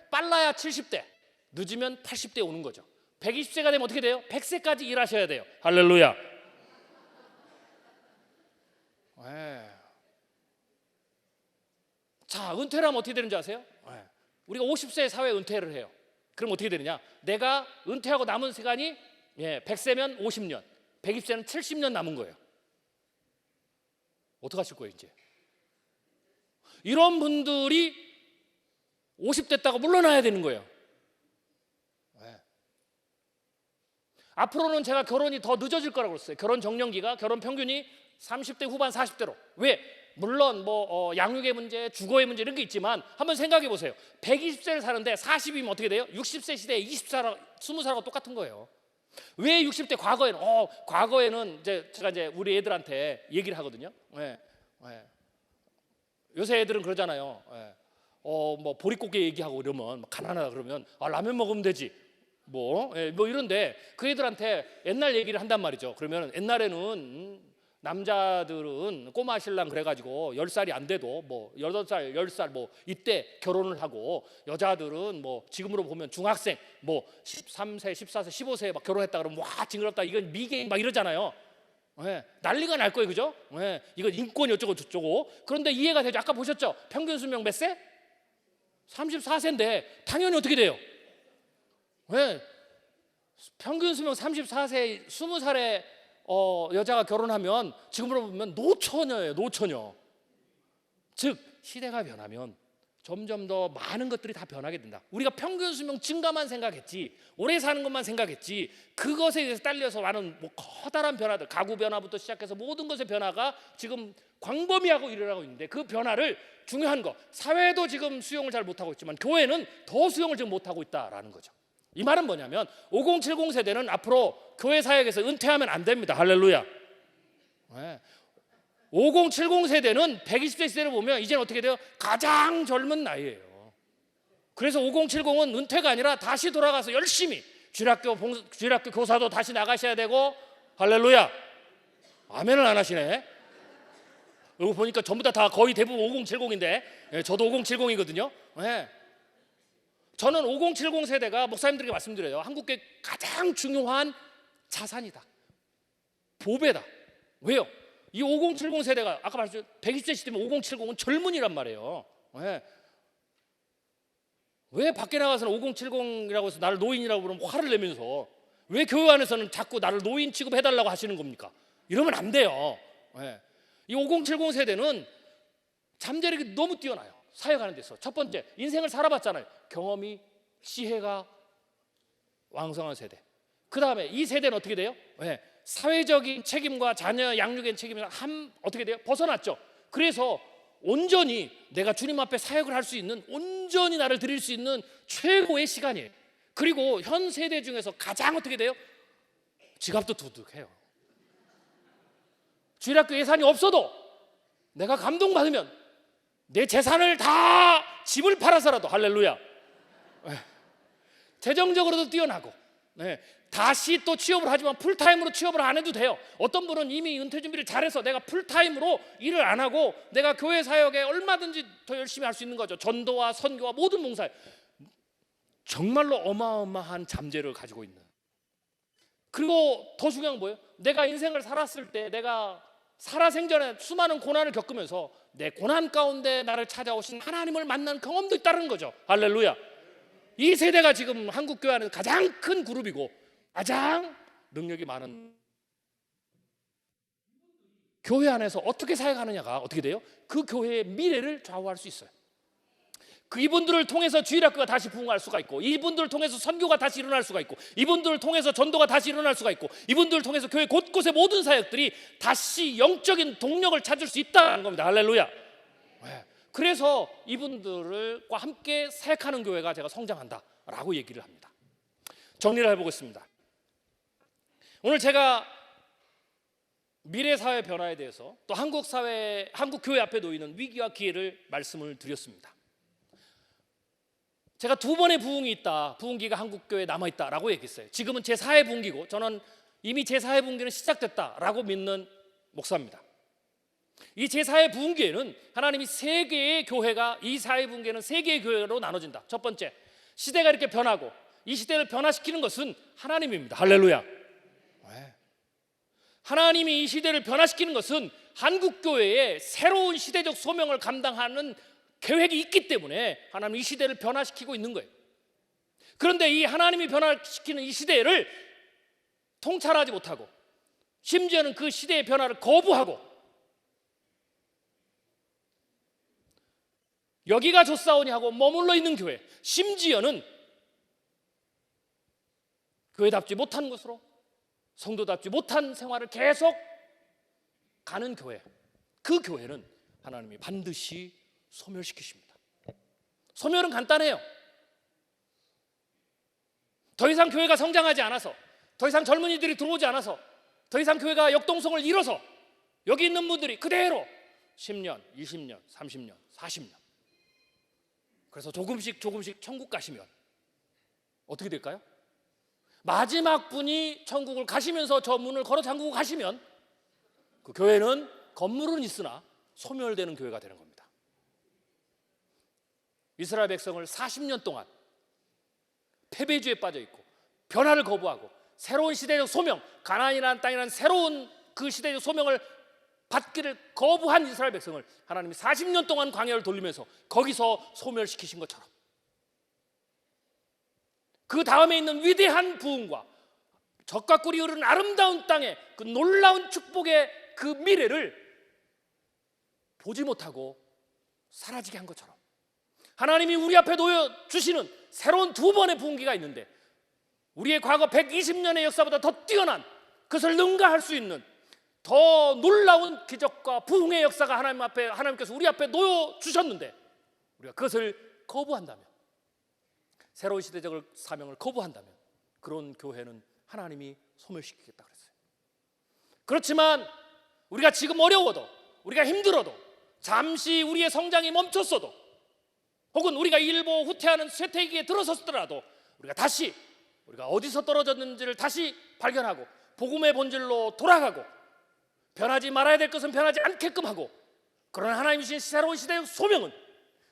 빨라야 70대, 늦으면 80대 오는 거죠. 120세가 되면 어떻게 돼요? 100세까지 일하셔야 돼요. 할렐루야. 자, 은퇴를 하면 어떻게 되는지 아세요? 우리가 50세에 사회 은퇴를 해요. 그럼 어떻게 되느냐? 내가 은퇴하고 남은 시간이 100세면 50년, 120세는 70년 남은 거예요. 어떻게 하실 거예요 이제? 이런 분들이 50 됐다고 물러나야 되는 거예요. 앞으로는 제가 결혼이 더 늦어질 거라고 그랬어요. 결혼 정년기가 결혼 평균이 30대 후반 40대로. 왜? 물론 뭐 양육의 문제, 주거의 문제 이런 게 있지만 한번 생각해 보세요. 120세를 사는데 40이면 어떻게 돼요? 60세 시대에 20살하고 똑같은 거예요. 왜 60대 과거에는 제가 이제 우리 애들한테 얘기를 하거든요. 요새 애들은 그러잖아요. 뭐 보릿고개 얘기하고 이러면 가난하다 그러면 라면 먹으면 되지. 뭐 이런데 그 애들한테 옛날 얘기를 한단 말이죠. 그러면 옛날에는 남자들은 꼬마 신랑 그래가지고 10살이 안 돼도 뭐 8살, 10살 뭐 이때 결혼을 하고 여자들은 뭐 지금으로 보면 중학생 뭐 13세, 14세, 15세에 막 결혼했다 그러면 와 징그럽다 이건 미개인 막 이러잖아요. 난리가 날 거예요, 그죠? 이건 인권이 어쩌고 저쩌고. 그런데 이해가 되죠. 아까 보셨죠? 평균 수명 몇 세? 34세인데 당연히 어떻게 돼요? 평균 수명 34세 20살에 여자가 결혼하면 지금으로 보면 노처녀예요. 노처녀. 즉 시대가 변하면 점점 더 많은 것들이 다 변하게 된다. 우리가 평균 수명 증가만 생각했지 오래 사는 것만 생각했지 그것에 의해서 딸려서 많은 뭐 커다란 변화들 가구 변화부터 시작해서 모든 것의 변화가 지금 광범위하고 일어나고 있는데 그 변화를 중요한 거 사회도 지금 수용을 잘 못하고 있지만 교회는 더 수용을 지금 못하고 있다라는 거죠. 이 말은 뭐냐면 5070 세대는 앞으로 교회 사역에서 은퇴하면 안 됩니다. 할렐루야. 5070 세대는 120세 시대를 보면 이제는 어떻게 돼요? 가장 젊은 나이예요. 그래서 5070은 은퇴가 아니라 다시 돌아가서 열심히 주일학교 교사도 다시 나가셔야 되고 할렐루야. 아멘을 안 하시네. 여기 보니까 전부 다 거의 대부분 5070인데 저도 5070이거든요. 저는 5070 세대가 목사님들에게 말씀드려요. 한국의 가장 중요한 자산이다. 보배다. 왜요? 이 5070 세대가 아까 말했죠. 120세 시대면 5070은 젊은이란 말이에요. 왜 밖에 나가서는 5070이라고 해서 나를 노인이라고 그러면 화를 내면서 왜 교회 안에서는 자꾸 나를 노인 취급해달라고 하시는 겁니까? 이러면 안 돼요. 이 5070 세대는 잠재력이 너무 뛰어나요. 사역하는 데서 첫 번째 인생을 살아봤잖아요. 경험이 지혜가 왕성한 세대. 그 다음에 이 세대는 어떻게 돼요? 네. 사회적인 책임과 자녀 양육의 책임을 어떻게 돼요? 벗어났죠. 그래서 온전히 내가 주님 앞에 사역을 할 수 있는, 온전히 나를 드릴 수 있는 최고의 시간이에요. 그리고 현 세대 중에서 가장 어떻게 돼요? 지갑도 두둑해요. 주일학교 예산이 없어도 내가 감동받으면 내 재산을 다 집을 팔아서라도, 할렐루야, 재정적으로도 뛰어나고, 다시 또 취업을 하지만 풀타임으로 취업을 안 해도 돼요. 어떤 분은 이미 은퇴 준비를 잘해서 내가 풀타임으로 일을 안 하고 내가 교회 사역에 얼마든지 더 열심히 할 수 있는 거죠. 전도와 선교와 모든 봉사에 정말로 어마어마한 잠재를 가지고 있는. 그리고 더 중요한 건 뭐예요? 내가 인생을 살았을 때, 내가 살아생전에 수많은 고난을 겪으면서 내 고난 가운데 나를 찾아오신 하나님을 만난 경험도 있다는 거죠. 할렐루야. 이 세대가 지금 한국 교회 안에서 가장 큰 그룹이고 가장 능력이 많은, 교회 안에서 어떻게 사역하느냐가 어떻게 돼요? 그 교회의 미래를 좌우할 수 있어요. 그 이분들을 통해서 주일학교가 다시 부흥할 수가 있고, 이분들을 통해서 선교가 다시 일어날 수가 있고, 이분들을 통해서 전도가 다시 일어날 수가 있고, 이분들을 통해서 교회 곳곳의 모든 사역들이 다시 영적인 동력을 찾을 수 있다는 겁니다. 할렐루야. 그래서 이분들과 함께 사역하는 교회가 제가 성장한다라고 얘기를 합니다. 정리를 해보겠습니다. 오늘 제가 미래 사회 변화에 대해서, 또 한국 사회, 한국 교회 앞에 놓이는 위기와 기회를 말씀을 드렸습니다. 제가 두 번의 부흥이 있다, 부흥기가 한국 교회에 남아있다라고 얘기했어요. 지금은 제4의 부흥기고 저는 이미 제4의 부흥기는 시작됐다라고 믿는 목사입니다. 이 제4의 부흥기에는 하나님이 세 개의 교회가, 이 4의 부흥기에는 세 개의 교회로 나눠진다. 첫 번째, 시대가 이렇게 변하고 이 시대를 변화시키는 것은 하나님입니다. 할렐루야. 하나님이 이 시대를 변화시키는 것은 한국 교회의 새로운 시대적 소명을 감당하는 계획이 있기 때문에 하나님이 이 시대를 변화시키고 있는 거예요. 그런데 이 하나님이 변화시키는 이 시대를 통찰하지 못하고, 심지어는 그 시대의 변화를 거부하고, 여기가 좋사오니 하고 머물러 있는 교회, 심지어는 교회답지 못한 것으로, 성도답지 못한 생활을 계속 가는 교회, 그 교회는 하나님이 반드시 소멸시키십니다. 소멸은 간단해요. 더 이상 교회가 성장하지 않아서, 더 이상 젊은이들이 들어오지 않아서, 더 이상 교회가 역동성을 잃어서 여기 있는 분들이 그대로 10년, 20년, 30년, 40년, 그래서 조금씩 천국 가시면 어떻게 될까요? 마지막 분이 천국을 가시면서 저 문을 걸어 잠그고 가시면 그 교회는 건물은 있으나 소멸되는 교회가 되는 겁니다. 이스라엘 백성을 40년 동안 패배주의에 빠져 있고 변화를 거부하고 새로운 시대적 소명, 가나안이라는 땅이라는 새로운 그 시대적 소명을 받기를 거부한 이스라엘 백성을 하나님이 40년 동안 광야를 돌리면서 거기서 소멸시키신 것처럼, 그 다음에 있는 위대한 부흥과 젖과 꿀이 흐르는 아름다운 땅의 그 놀라운 축복의 그 미래를 보지 못하고 사라지게 한 것처럼, 하나님이 우리 앞에 놓여주시는 새로운 두 번의 부흥기가 있는데, 우리의 과거 120년의 역사보다 더 뛰어난, 그것을 능가할 수 있는 더 놀라운 기적과 부흥의 역사가 하나님께서 우리 앞에 놓여주셨는데, 우리가 그것을 거부한다면, 새로운 시대적 사명을 거부한다면 그런 교회는 하나님이 소멸시키겠다 그랬어요. 그렇지만 우리가 지금 어려워도, 우리가 힘들어도, 잠시 우리의 성장이 멈췄어도, 혹은 우리가 일보 후퇴하는 쇠퇴기에 들어섰더라도 우리가 어디서 떨어졌는지를 다시 발견하고 복음의 본질로 돌아가고, 변하지 말아야 될 것은 변하지 않게끔 하고, 그러나 하나님이 주신 새로운 시대의 소명은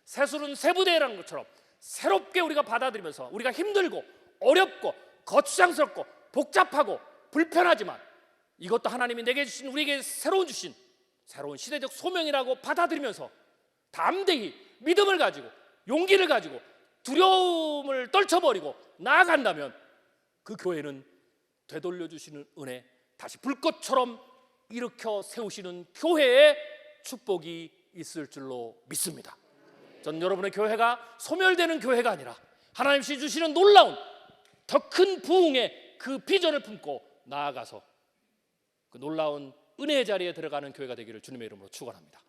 새술은 새부대라는 것처럼 새롭게 우리가 받아들이면서, 우리가 힘들고 어렵고 거추장스럽고 복잡하고 불편하지만 이것도 하나님이 내게 주신, 우리에게 주신 새로운 시대적 소명이라고 받아들이면서 담대히 믿음을 가지고 용기를 가지고 두려움을 떨쳐버리고 나아간다면 그 교회는 되돌려 주시는 은혜, 다시 불꽃처럼 일으켜 세우시는 교회의 축복이 있을 줄로 믿습니다. 전 여러분의 교회가 소멸되는 교회가 아니라 하나님이 주시는 놀라운 더 큰 부흥의 그 비전을 품고 나아가서 그 놀라운 은혜의 자리에 들어가는 교회가 되기를 주님의 이름으로 축원합니다.